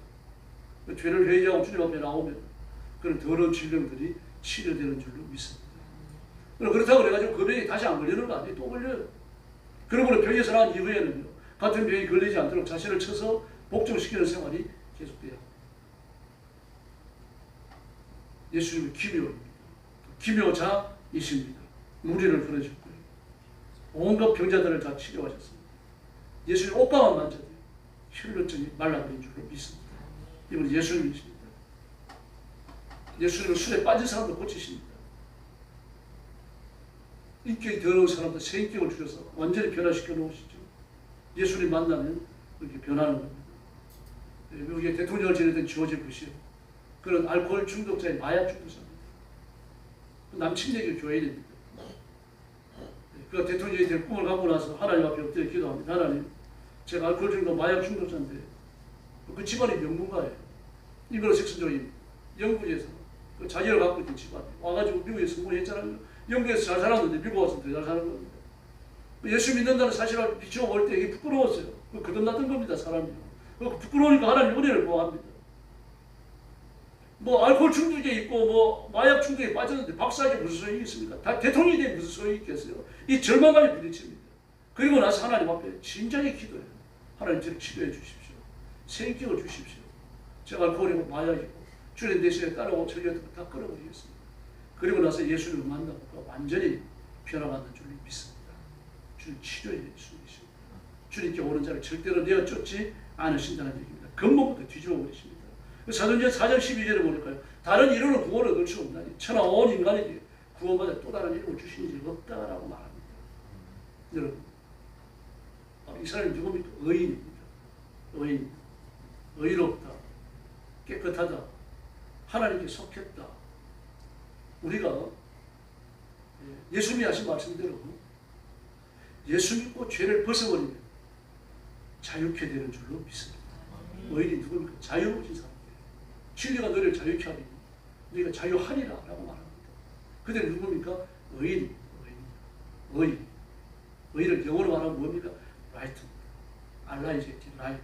죄를 회개하고 주님 앞에 나오면 그런 더러운 질병들이 치료되는 줄로 믿습니다. 그렇다고 그래가지고 그 병이 다시 안 걸리는 거 아니에요. 또 걸려요. 그러므로 병에서 나온 이후에는요, 같은 병이 걸리지 않도록 자신을 쳐서 복종시키는 생활이 계속돼요. 예수님은 기묘입니다. 기묘자이십니다. 무리를 풀어줬고요. 온갖 병자들을 다 치료하셨습니다. 예수님 옷가만 만져도 혈루증이 말라버린 줄로 믿습니다. 이분 예수님이십니다. 예수님은 술에 빠진 사람도 고치십니다. 인격이 더러운 사람도 새 인격을 주셔서 완전히 변화시켜 놓으시죠. 예수님 만나면 그렇게 변하는 겁니다. 미국의 대통령을 지내던 조지 부시 그런 알코올 중독자의 마약 중독자입니다. 남침내교 교회입니다. 그가 대통령이 될 꿈을 갖고 나서 하나님 앞에 엎드려 기도합니다. 하나님, 제가 알코올 중독, 마약 중독자인데 그 집안이 명문가예요. 이거는 sek선적인 영국에서 그 자녀를 갖고 있던 집안 와가지고 미국에 성공했잖아요. 영국에서 잘 살았는데 미국 와서 더 잘 사는 겁니다. 예수 믿는다는 사실을 비추어 볼 때 이게 부끄러웠어요. 거듭났던 겁니다, 사람이. 부끄러우니까 하나님 은혜를 구합니다. 뭐 알코올 중독에 있고 뭐 마약 중독에 빠졌는데 박사에게 무슨 소용이 있습니까? 다 대통령이 되면 무슨 소용이 있겠어요? 이 절망감이 부딪힙니다. 그리고 나서 하나님 앞에 진작에 기도해요. 하나님 저를 치료해 주십시오. 새 인격을 주십시오. 제가 알코올이고 마약이고 주님 대신에 따라오고 전려도 다 끊어버리겠습니다. 그리고 나서 예수님을 만나고 완전히 변화받는 줄을 믿습니다. 주님 치료해 주십시오. 주님께 오는 자를 절대로 내어 쫓지 않으신다는 얘기입니다. 근본부터 뒤집어 버리십니다. 사도행전 4장 12절에 보니까요. 다른 이름으로 구원을 얻을 수 없나니 천하 온 인간에게 구원받을 또 다른 이름을 주신 지 없다라고 말합니다. 여러분, 이 사람이 누굽니까? 의인입니다. 의인, 의롭다, 깨끗하다, 하나님께 속했다. 우리가 예수님이 하신 말씀대로 예수 믿고 죄를 벗어버리면 자유케 되는 줄로 믿습니다. 의인이 누굽니까? 자유로우신 사람이에요. 진리가 너를 자유케 하리니 너희가 자유하리라 라고 말합니다. 그들은 누굽니까? 의인. 의를 영어로 말하면 뭡니까? 라이트. 알라이제티, 라이트.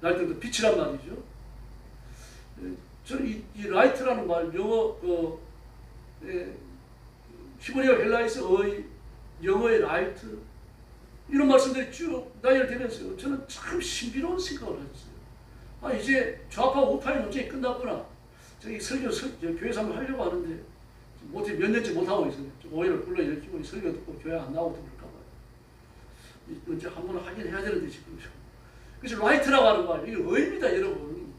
라이트도 빛이란 말이죠. 저는 이 라이트라는 말, 영어, 히브리어 헬라에서 영어의 라이트, 이런 말씀들이 쭉 나열되면서 저는 참 신비로운 생각을 하셨어요. 아, 이제 좌파 우파의 논쟁이 끝났구나. 저기 교회 삼을 하려고 하는데, 못해 몇 년째 못하고 있어요. 오해를 불러일으키고 설교 듣고 교회 안 나오고 그럴까봐요. 이제 한번 하긴 해야 되는데 지금. 그래서 라이트라고 하는 말, 이게 의미입니다, 여러분.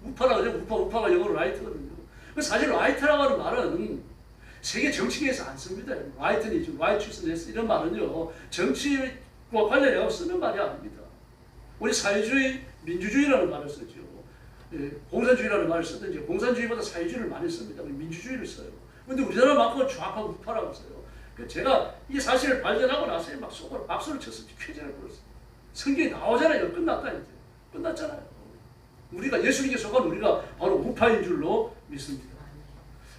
우파라고 하죠. 우파가 영어로 라이트거든요. 사실 라이트라고 하는 말은 세계 정치계에서 안 씁니다. 라이트니즘, 라이트니스 이런 말은요, 정치와 관련이 없어 쓰는 말이 아닙니다. 우리 사회주의, 민주주의라는 말을 쓰죠. 공산주의라는 말을 쓰든지, 공산주의보다 사회주의를 많이 씁니다. 민주주의를 써요. 근데 우리나라만큼은 좌파 우파라고 써요. 제가 이 사실을 발견하고 나서 막 속으로 박수를 쳤어요. 쾌재를 불렀어요. 성경에 나오잖아요. 끝났다 이제. 끝났잖아요. 우리가 예수님께 속한 우리가 바로 우파인 줄로 믿습니다.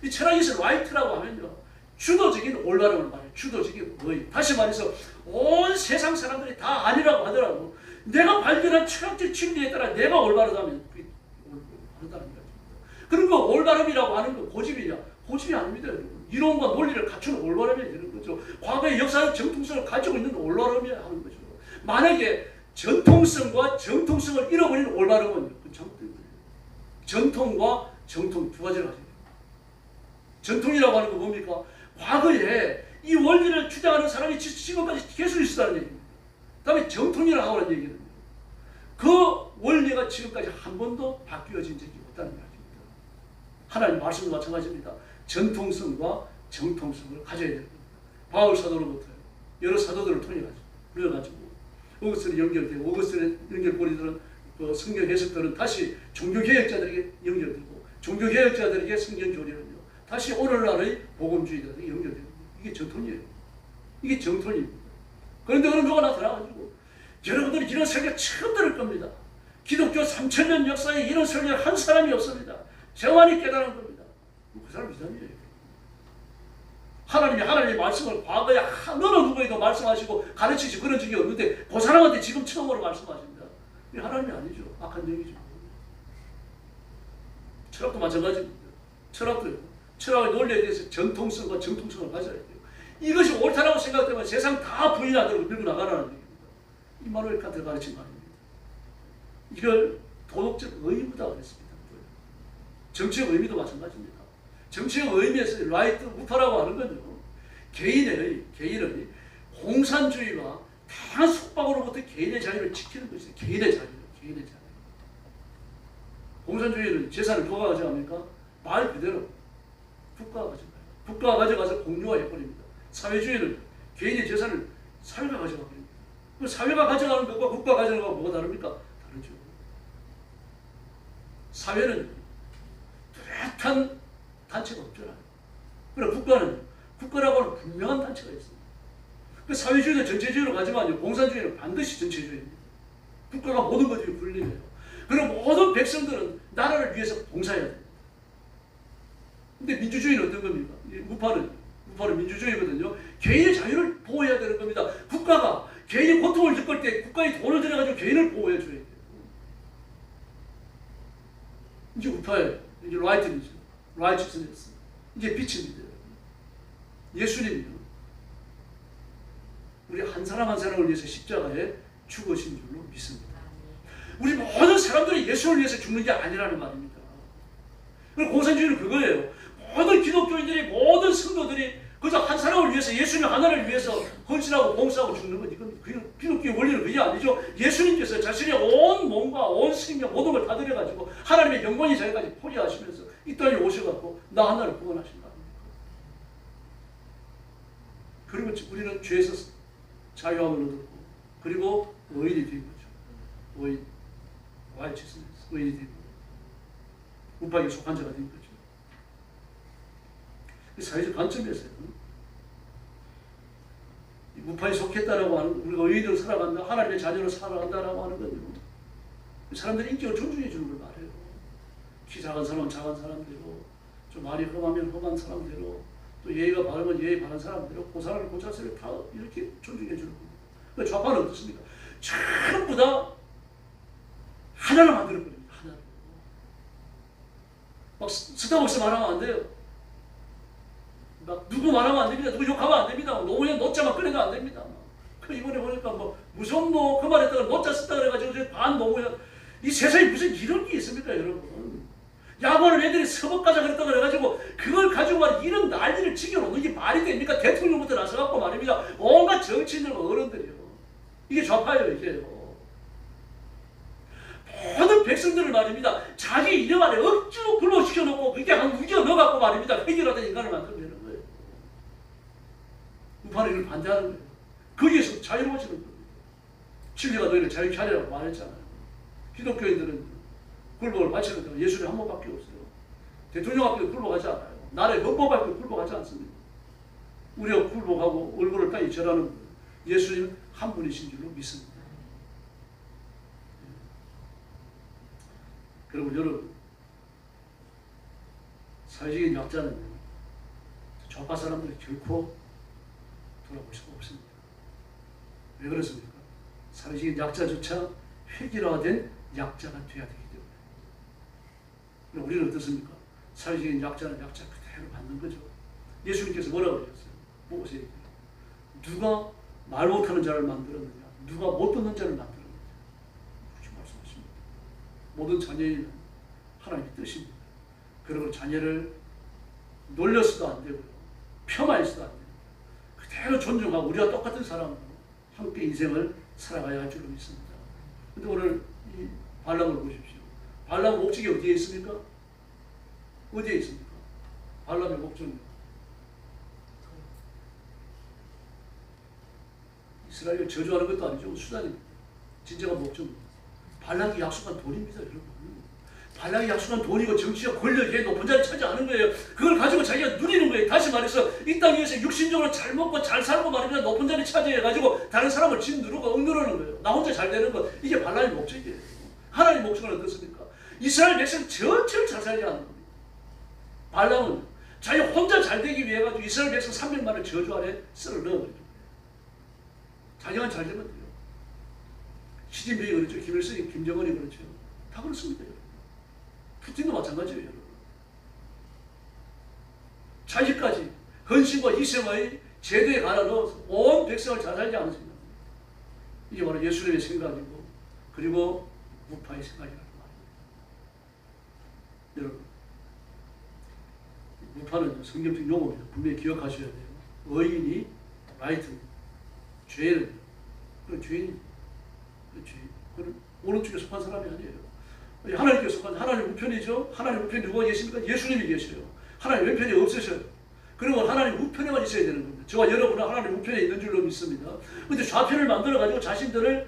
이 철학에서 라이트라고 하면요, 주도적인 올바름을 말해요. 주도적인 의. 다시 말해서 온 세상 사람들이 다 아니라고 하더라도 내가 발견한 철학적 진리에 따라 내가 올바르다면 그게 올바르다는 거죠. 그런 거 올바름이라고 하는 거 고집이냐? 고집이 아닙니다, 여러분. 이론과 논리를 갖추는 올바름이 되는 거죠. 과거의 역사적 정통성을 가지고 있는 올바름이야 하는 거죠. 만약에 전통성과 정통성을 잃어버리는 올바름은 그건 잘못된 거예요. 전통과 정통 두 가지를 가지고 있어요. 전통이라고 하는 건 뭡니까? 과거에 이 원리를 주장하는 사람이 지금까지 계속 있었다는 얘기입니다. 다음에 정통이라고 하는 얘기는 그 원리가 지금까지 한 번도 바뀌어진 적이 없다는 이야기입니다. 하나님 말씀도 마찬가지입니다. 전통성과 정통성을 가져야 됩니다. 바울 사도로부터 여러 사도들을 통해가지고 오거스틴이 연결되고 오거스틴의 연결고리들은 그 성경 해석들은 다시 종교개혁자들에게 연결되고 종교개혁자들에게 성경 조례는요 다시 오늘날의 복음주의자들에게 연결됩니다. 이게 전통이에요. 이게 정통입니다. 그런데 어느 누가 나타나가지고 여러분들이 이런 설교 처음 들을 겁니다. 기독교 3000년 역사에 이런 설교를 한 사람이 없습니다. 저만이 깨달은 겁니다. 그 사람 이상이에요. 하나님의 말씀을 과거에 어느 누구에도 말씀하시고 가르치시고 그런 적이 없는데 그 사람한테 지금 처음으로 말씀하십니다. 이 하나님이 아니죠. 악한 영이죠. 철학도 마찬가지입니다. 철학의 논리에 대해서 전통성과 정통성을 가져야 돼요. 이것이 옳다라고 생각되면 세상 다 부인하도록 밀고 나가라는 얘기입니다. 이마누엘 칸트가 가르친 말입니다. 이걸 도덕적 의무다 그랬습니다. 정치적 의미도 마찬가지입니다. 정치적 의미에서 라이트 우파라고 하는 건요. 개인의 공산주의와 다양한 속박으로부터 개인의 자유를 지키는 것이죠. 개인의 자유. 공산주의는 재산을 누가 가져갑니까? 말 그대로 국가가 가져가요. 국가가 가져가서 공유화해버립니다. 사회주의는 개인의 재산을 사회가 가져가버립니다. 그 사회가 가져가는 것과 국가가 가져가는 것과 뭐가 다릅니까? 다르죠. 사회는 뚜렷한 단체가 없잖아요. 그러나 국가라고 하는 분명한 단체가 있습니다. 그 사회주의는 전체주의로 가지만 공산주의는 반드시 전체주의입니다. 국가가 모든 것들이 분리해요. 그리고 모든 백성들은 나라를 위해서 봉사해야 됩니다. 근데 민주주의는 어떤 겁니까? 우파는 민주주의거든요. 개인의 자유를 보호해야 되는 겁니다. 국가가 개인이 고통을 겪을 때 국가에 돈을 들여가지고 개인을 보호해 줘야 돼요. 이제 우파예요. 이제 라이트니스. 이게 빛입니다. 예수님이요. 우리 한 사람 한 사람을 위해서 십자가에 죽으신 줄로 믿습니다. 우리 모든 사람들이 예수를 위해서 죽는 게 아니라는 말입니다. 공산주의는 그거예요. 모든 기독교인들이 모든 성도들이 그저 한 사람을 위해서 예수님 하나를 위해서 헌신하고 봉사하고 죽는 건 이건 기독교의 원리는 그게 아니죠. 예수님께서 자신의 온 몸과 온 생명 모든 걸 다 들여가지고 하나님의 영광의 자리까지 포기하시면서 이 땅에 오셔갖고 나 하나를 구원하신 거 아닙니까? 그리고 우리는 죄에서 자유함을 얻었고 그리고 의인이 된 거죠. 의인이 된 거죠. 우파에게 속한 자가 된 거죠. 사회적 관점에서요. 우파에 속했다라고 하는 우리가 의인으로 살아간다, 하나님의 자녀로 살아간다라고 하는 건요. 사람들이 인격을 존중해 주는 걸 말해요. 키 작은 사람은 작은 사람대로, 좀 말이 험하면 험한 사람대로, 또 예의가 바르면 예의 바른 사람대로 그 사람을 그 자세를 다 이렇게 존중해 주는 겁니다. 그 좌파는 어떻습니까? 전부 다 하나를 만드는 겁니다. 하나를. 막 스타벅스 말하면 안 돼요. 막 누구 말하면 안 됩니다. 누구 욕하면 안 됩니다. 노무현 노자만 꺼내도 안 됩니다. 그 이번에 보니까 뭐 무슨 뭐 그 말했다가 노자 썼다 그래가지고 반 노무현, 이 세상에 무슨 이런 게 있습니까, 여러분? 야구하는 애들이 서버가자 그랬다 그래가지고 그걸 가지고 말 이런 난리를 지겨놓는 게 말이 됩니까? 대통령부터 나서갖고 말입니다. 온갖 정치인들과 어른들이요. 이게 좌파예요, 이게요. 모든 백성들을 말입니다. 자기 이념 안에 억지로 굴러시켜놓고 그게 한 우겨 넣어갖고 말입니다. 해결하던 인간을 만들어내는 거예요. 우파는 이걸 반대하는 거예요. 거기에서 자유로워지는 겁니다. 진리가 너희를 자유케 하리라고 말했잖아요. 기독교인들은 굴복을 바치는 데가 예수님 한 번밖에 없어요. 대통령 앞에 굴복하지 않아요. 나라의 헌법 앞에 굴복하지 않습니다. 우리가 굴복하고 얼굴을 땅에 절하는 거예요. 예수님 한 분이신 줄로 믿습니다. 그리고 여러분, 사회적인 약자는 좌파 사람들이 결코 돌아볼 수가 없습니다. 왜 그렇습니까? 사회적인 약자조차 획일화된 약자가 되어야 되기 때문에. 우리는 어떻습니까? 사회적인 약자는 약자 그대로 받는 거죠. 예수님께서 뭐라고 그러셨어요? 보세요. 누가 말 못하는 자를 만들었느냐? 누가 못 듣는 자를 만들었느냐? 그렇게 말씀하십니다. 모든 자녀에는 하나님의 뜻입니다. 그리고 자녀를 놀려서도 안 되고요. 폄하해서도 안 됩니다. 그대로 존중하고 우리와 똑같은 사람으로 함께 인생을 살아가야 할 줄로 믿습니다. 근데 오늘 이 발람을 보십시오. 발람 목적이 어디에 있습니까? 어디에 있습니까? 발람의 목적은 이스라엘을 저주하는 것도 아니죠. 수단입니다. 진짜가 목적입니다. 발람이 약속한 돈입니다, 여러분. 발람이 약속한 돈이고 정치가 권력에 높은 자리 차지하는 거예요. 그걸 가지고 자기가 누리는 거예요. 다시 말해서 이 땅 위에서 육신적으로 잘 먹고 잘 살고 말입니다. 높은 자리 차지해가지고 다른 사람을 짓누르고 억누르는 거예요. 나 혼자 잘 되는 것. 이게 발람의 목적이에요. 하나님의 목적은 어떻습니까? 이스라엘 백성 전체를 잘 살게 하는 겁니다. 발람은 자기 혼자 잘 되기 위해 가지고 이스라엘 백성 300만을 저주 아래 썰어 넣어버립니다. 자기만 잘 되면 돼요. 시진핑이 그렇죠. 김일성이, 김정은이 그렇죠. 다 그렇습니다. 여러분. 푸틴도 마찬가지예요. 여러분. 자기까지 헌신과 희생의 제도에 갈아 넣어서 온 백성을 잘 살지 않습니다. 이게 바로 예수님의 생각이고 그리고 우파의 생각이라는 말입니다. 여러분, 우파는 성경적 용어입니다. 분명히 기억하셔야 돼요. 의인이 라이트입니다. 죄는 그건 죄인입니다. 그건 오른쪽에 속한 사람이 아니에요. 하나님께 속한 하나님 우편이죠. 하나님 우편에 누가 계십니까? 예수님이 계셔요. 하나님 왼편이 없으셔요. 그리고 하나님 우편에만 있어야 되는 겁니다. 저와 여러분은 하나님 우편에 있는 줄로 믿습니다. 그런데 좌편을 만들어가지고 자신들을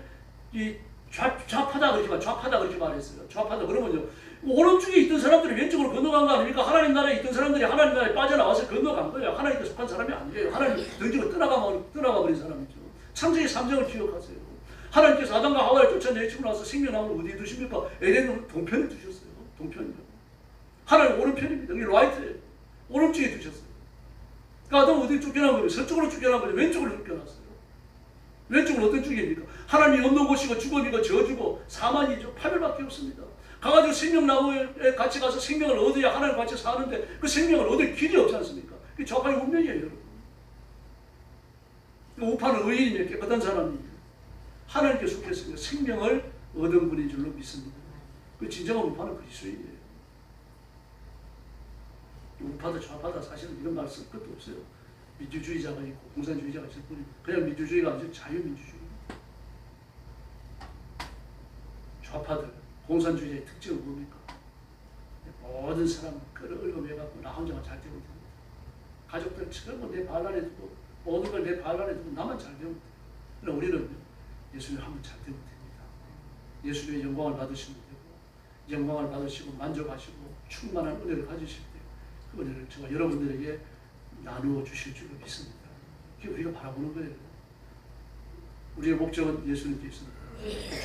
이 좌파다 그렇게 말했어요. 좌파다 그러면요. 오른쪽에 있던 사람들이 왼쪽으로 건너간 거 아닙니까? 하나님 나라에 있던 사람들이 하나님 나라에 빠져나와서 건너간 거예요. 하나님께 속한 사람이 아니에요. 하나님 등지고 떠나가 버린 사람이죠. 창세기 3장을 기억하세요. 하나님께서 아담과 하와를 쫓아내시고 나서 생명나무를 어디에 두십니까? 에덴 동편에 두셨어요. 동편이요. 하나님 오른편입니다. 여기 라이트예요. 오른쪽에 두셨어요. 그러니까 아담은 어디 쫓겨난 거예요? 서쪽으로 쫓겨난 거예요? 왼쪽으로 쫓겨났어요? 왼쪽은 어떤 쪽입니까? 하나님이 없는 곳이고 죽음이고 저주고 사만이죠. 파멸밖에 없습니다. 가가지고 생명나무에 같이 가서 생명을 얻어야 하나님 같이 사는데 그 생명을 얻을 길이 없지 않습니까? 그게 좌파의 운명이에요, 여러분. 우파는 의인이며 깨끗한 사람이에요. 하나님께 속했으며 생명을 얻은 분인 줄로 믿습니다. 그 진정한 우파는 그리스도인이에요. 우파다 좌파다 사실은 이런 말 쓸 것도 없어요. 민주주의자가 있고 공산주의자가 있을 뿐입니다. 그냥 민주주의가 아니죠. 자유민주주의입니다. 좌파들, 공산주의자의 특징은 뭡니까? 모든 사람을 끌어올려매갖고 나 혼자만 잘 되면 됩니다. 가족들 전부 내 발 아래 두고 모든 걸 내 발 아래 두고 나만 잘 되면 됩니다. 그러나 우리는 예수님 하면 잘 되면 됩니다. 예수님의 영광을 받으시면 되고 영광을 받으시고 만족하시고 충만한 은혜를 가지실 때 그 은혜를 저와 여러분들에게 나누어 주실 줄로 믿습니다. 그게 우리가 바라보는 거예요. 우리의 목적은 예수님께 있습니다.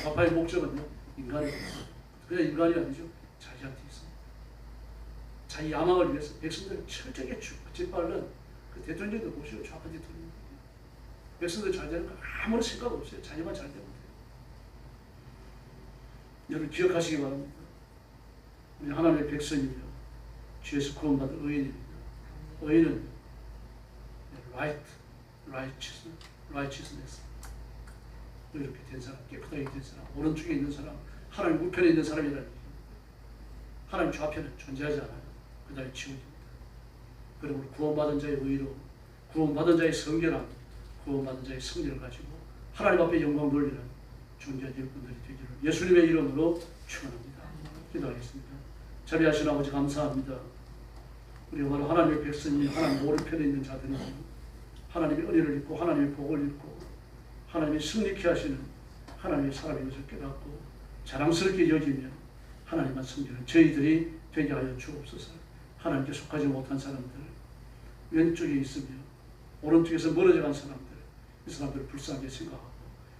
좌파의 목적은요, 인간이 있습니다. 그냥 인간이 아니죠. 자기한테 있습니다. 자기 야망을 위해서 백성들을 철저하게 짓밟는 그 대통령도 보시오. 좌파 대통령. 백성들 잘 되는 거 아무런 생각 없어요. 자기만 잘 되면 돼요. 여러분 기억하시기 바랍니다. 우리 하나님의 백성이며 주에서 구원받은 의인입니다. 의인은 righteousness 이렇게 된 사람, 깨끗하게 된 사람, 오른쪽에 있는 사람, 하나님 우편에 있는 사람이라는 얘기입니다. 하나님 좌편은 존재하지 않아요. 그 다음에 지워집니다. 그리고 구원받은 자의 의로, 구원받은 자의 성결함, 구원받은 자의 성질을 가지고 하나님 앞에 영광 돌리는 존귀한 일꾼들이 되기를 예수님의 이름으로 축원합니다. 기도하겠습니다. 자비하신 아버지 감사합니다. 우리가 바로 하나님의 백성이 하나님 오른편에 있는 자들이 하나님의 은혜를 입고 하나님의 복을 입고 하나님의 승리케 하시는 하나님의 사람인 것을 깨닫고 자랑스럽게 여기며 하나님만 섬기는 저희들이 되게 하여 주옵소서. 하나님께 속하지 못한 사람들, 왼쪽에 있으며 오른쪽에서 멀어져 간 사람들, 이 사람들을 불쌍하게 생각하고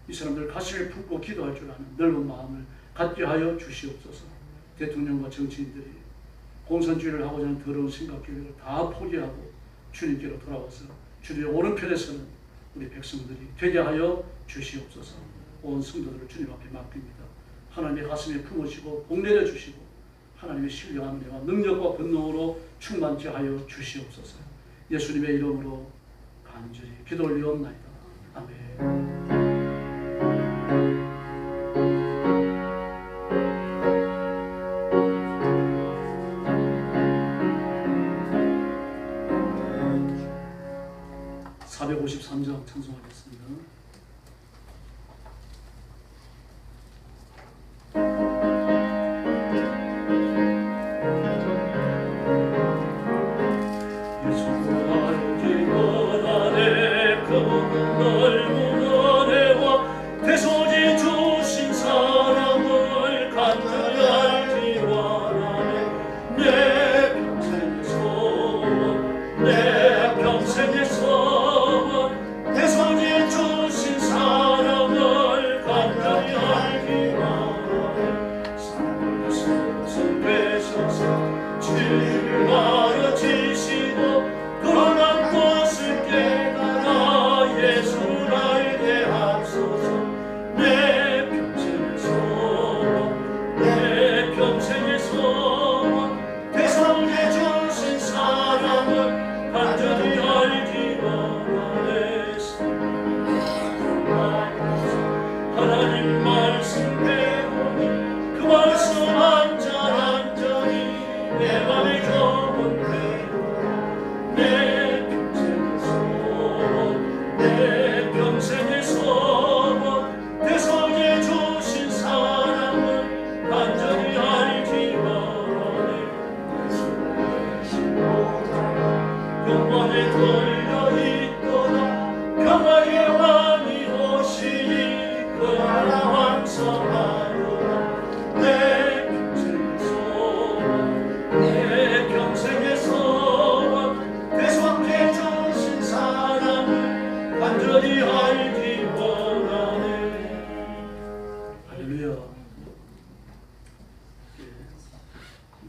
이 사람들 가슴에 품고 기도할 줄 아는 넓은 마음을 갖게 하여 주시옵소서. 대통령과 정치인들이 공산주의를 하고자 하는 더러운 생각 계획을 다 포기하고 주님께로 돌아와서 주님의 오른편에 서는 우리 백성들이 되게 하여 주시옵소서. 온 성도들을 주님 앞에 맡깁니다. 하나님의 가슴에 품으시고 복내려 주시고 하나님의 신령한 은혜와 능력과 권능으로 충만케 하여 주시옵소서. 예수님의 이름으로 간절히 기도 올리옵나이다. 아멘. 453장 찬송하겠습니다.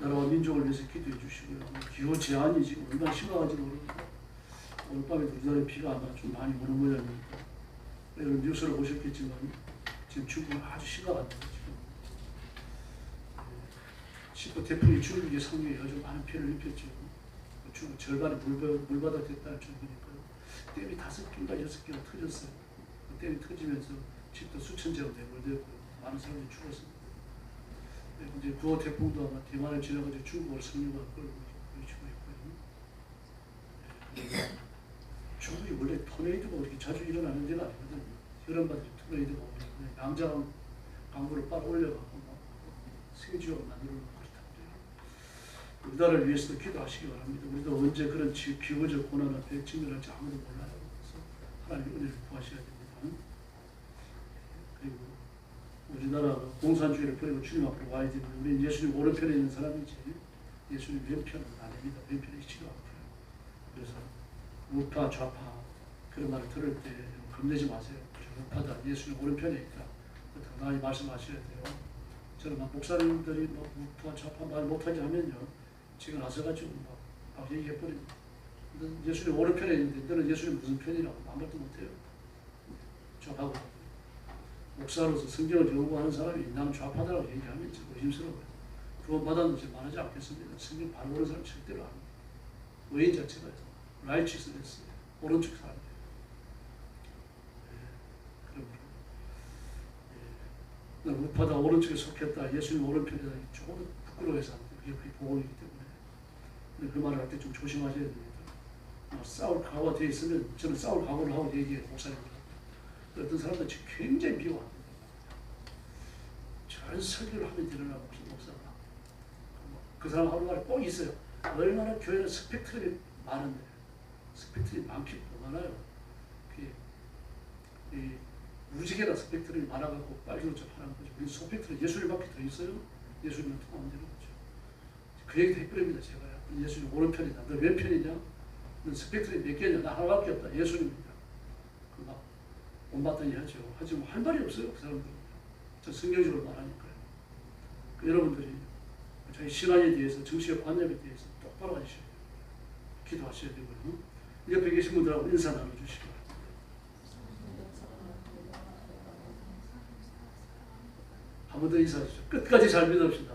나라와 민족을 위해서 기도해 주시고요. 기후 제한이 지금 얼마나 심각한지도 모릅니다. 오늘 밤에도 우리나라에 비가 아마 좀 많이 오는 모양입니다. 여러분 뉴스를 보셨겠지만 지금 중국은 아주 심각합니다. 지금 태풍이 중국의 상륙에 아주 많은 피해를 입혔죠. 중국 절반이 물바다 됐다는 정도니까요. 댐이 5개인가 6개가 터졌어요. 댐이 터지면서 집도 수천 채가 대물되었고요. 많은 사람들이 죽었습니다. 이제 9호 태풍도 아마 대만을 지나가지고 중국을 상륙할 걸로 보여지고 있고요. 중국이 원래 토네이도가 그렇게 자주 일어나는 데가 아니거든요. 여름바다에 토네이도가 오면 양자강 강물을 빨아 올려갖고 생지역을 만들어 놓고 그렇답니다. 우리나라를 위해서도 기도하시기 바랍니다. 우리도 언제 그런 기후적 고난 앞에 직면할지 아무도 몰라요. 그래서 하나님의 은혜를 구하셔야 됩니다. 그리고 우리나라가 공산주의를 버리고 주님 앞으로 와야 됩니다. 우리는 예수님 오른편에 있는 사람이지 예수님 왼편은 아닙니다. 왼편에 있지도 않고요. 그래서 우파 좌파 그런 말을 들을 때 겁내지 마세요. 우파다 예수님 오른편에 있다. 당당히 말씀하셔야 돼요. 저는 막 목사님들이 뭐 우파 좌파 말 못하게 하면요 지금 나서가지고 막 얘기해버립니다. 예수님 오른편에 있는데 너는 예수님 무슨 편이라고 아무것도 못해요. 좌파고 목사로서 성경을 연구하는 사람이 나는 좌파다라고 얘기하면 좀 의심스러워요. 구원받았는지 말하지 않겠습니다. 성경 바로 보는 사람 절대로 안 해요. 의인 자체가 라이치스네스 오른쪽 사람이에요. 난 우파다 오른쪽에 속했다 예수님 오른편이다 조금 부끄러워해서 안 돼요. 그게 복음이기 때문에. 근데 그 말을 할 때 좀 조심하셔야 됩니다. 싸울 각오가 되어 있으면 저는 싸울 각오를 하고 얘기해요. 목사님들. 어떤 사람들 지금 굉장히 미워합니다. 잘 설교를 하면 되려나 목사가. 그 사람 하루 말에 꼭 있어요. 얼마나 교회는 스펙트럼이 많은데 스펙트럼이 많기 많아요. 무지개나 스펙트럼이 많아갖고 빨리로 접하는 거죠. 우리 스펙트럼 예수님밖에 더 있어요. 예수님은 통하면 되는 거죠. 그 얘기도 해버립니다. 제가요. 예수님 오른편이다. 너 왼편이냐? 너 스펙트럼이 몇 개냐? 나 하나밖에 없다. 예수님이다. 막 온바탕이 하죠. 하지만 할 말이 없어요. 그 사람들은. 저 성경적으로 말하니까요. 여러분들이 자기 신앙에 대해서 정치의 관념에 대해서 똑바로 하셔야 돼요. 기도하셔야 되고요. 옆에 계신 분들하고 인사 나눠주시기 바랍니다. 한 번 더 인사하시죠. 끝까지 잘 믿읍시다.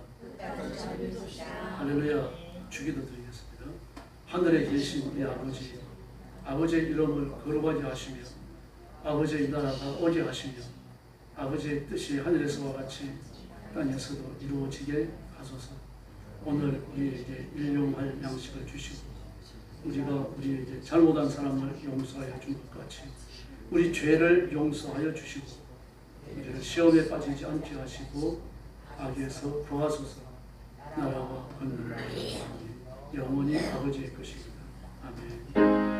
할렐루야. 주기도 드리겠습니다. 하늘에 계신 우리 아버지, 아버지의 이름을 거룩하게 하시며 아버지의 나라가 오게 하시며 아버지의 뜻이 하늘에서와 같이 땅에서도 이루어지게 하소서. 오늘 우리에게 일용할 양식을 주시고 우리가 우리에게 잘못한 사람을 용서하여 준 것 같이 우리 죄를 용서하여 주시고 우리를 시험에 빠지지 않게 하시고 악에서 구하소서. 나라와 권능과 영원히 아버지의 것입니다. 아멘.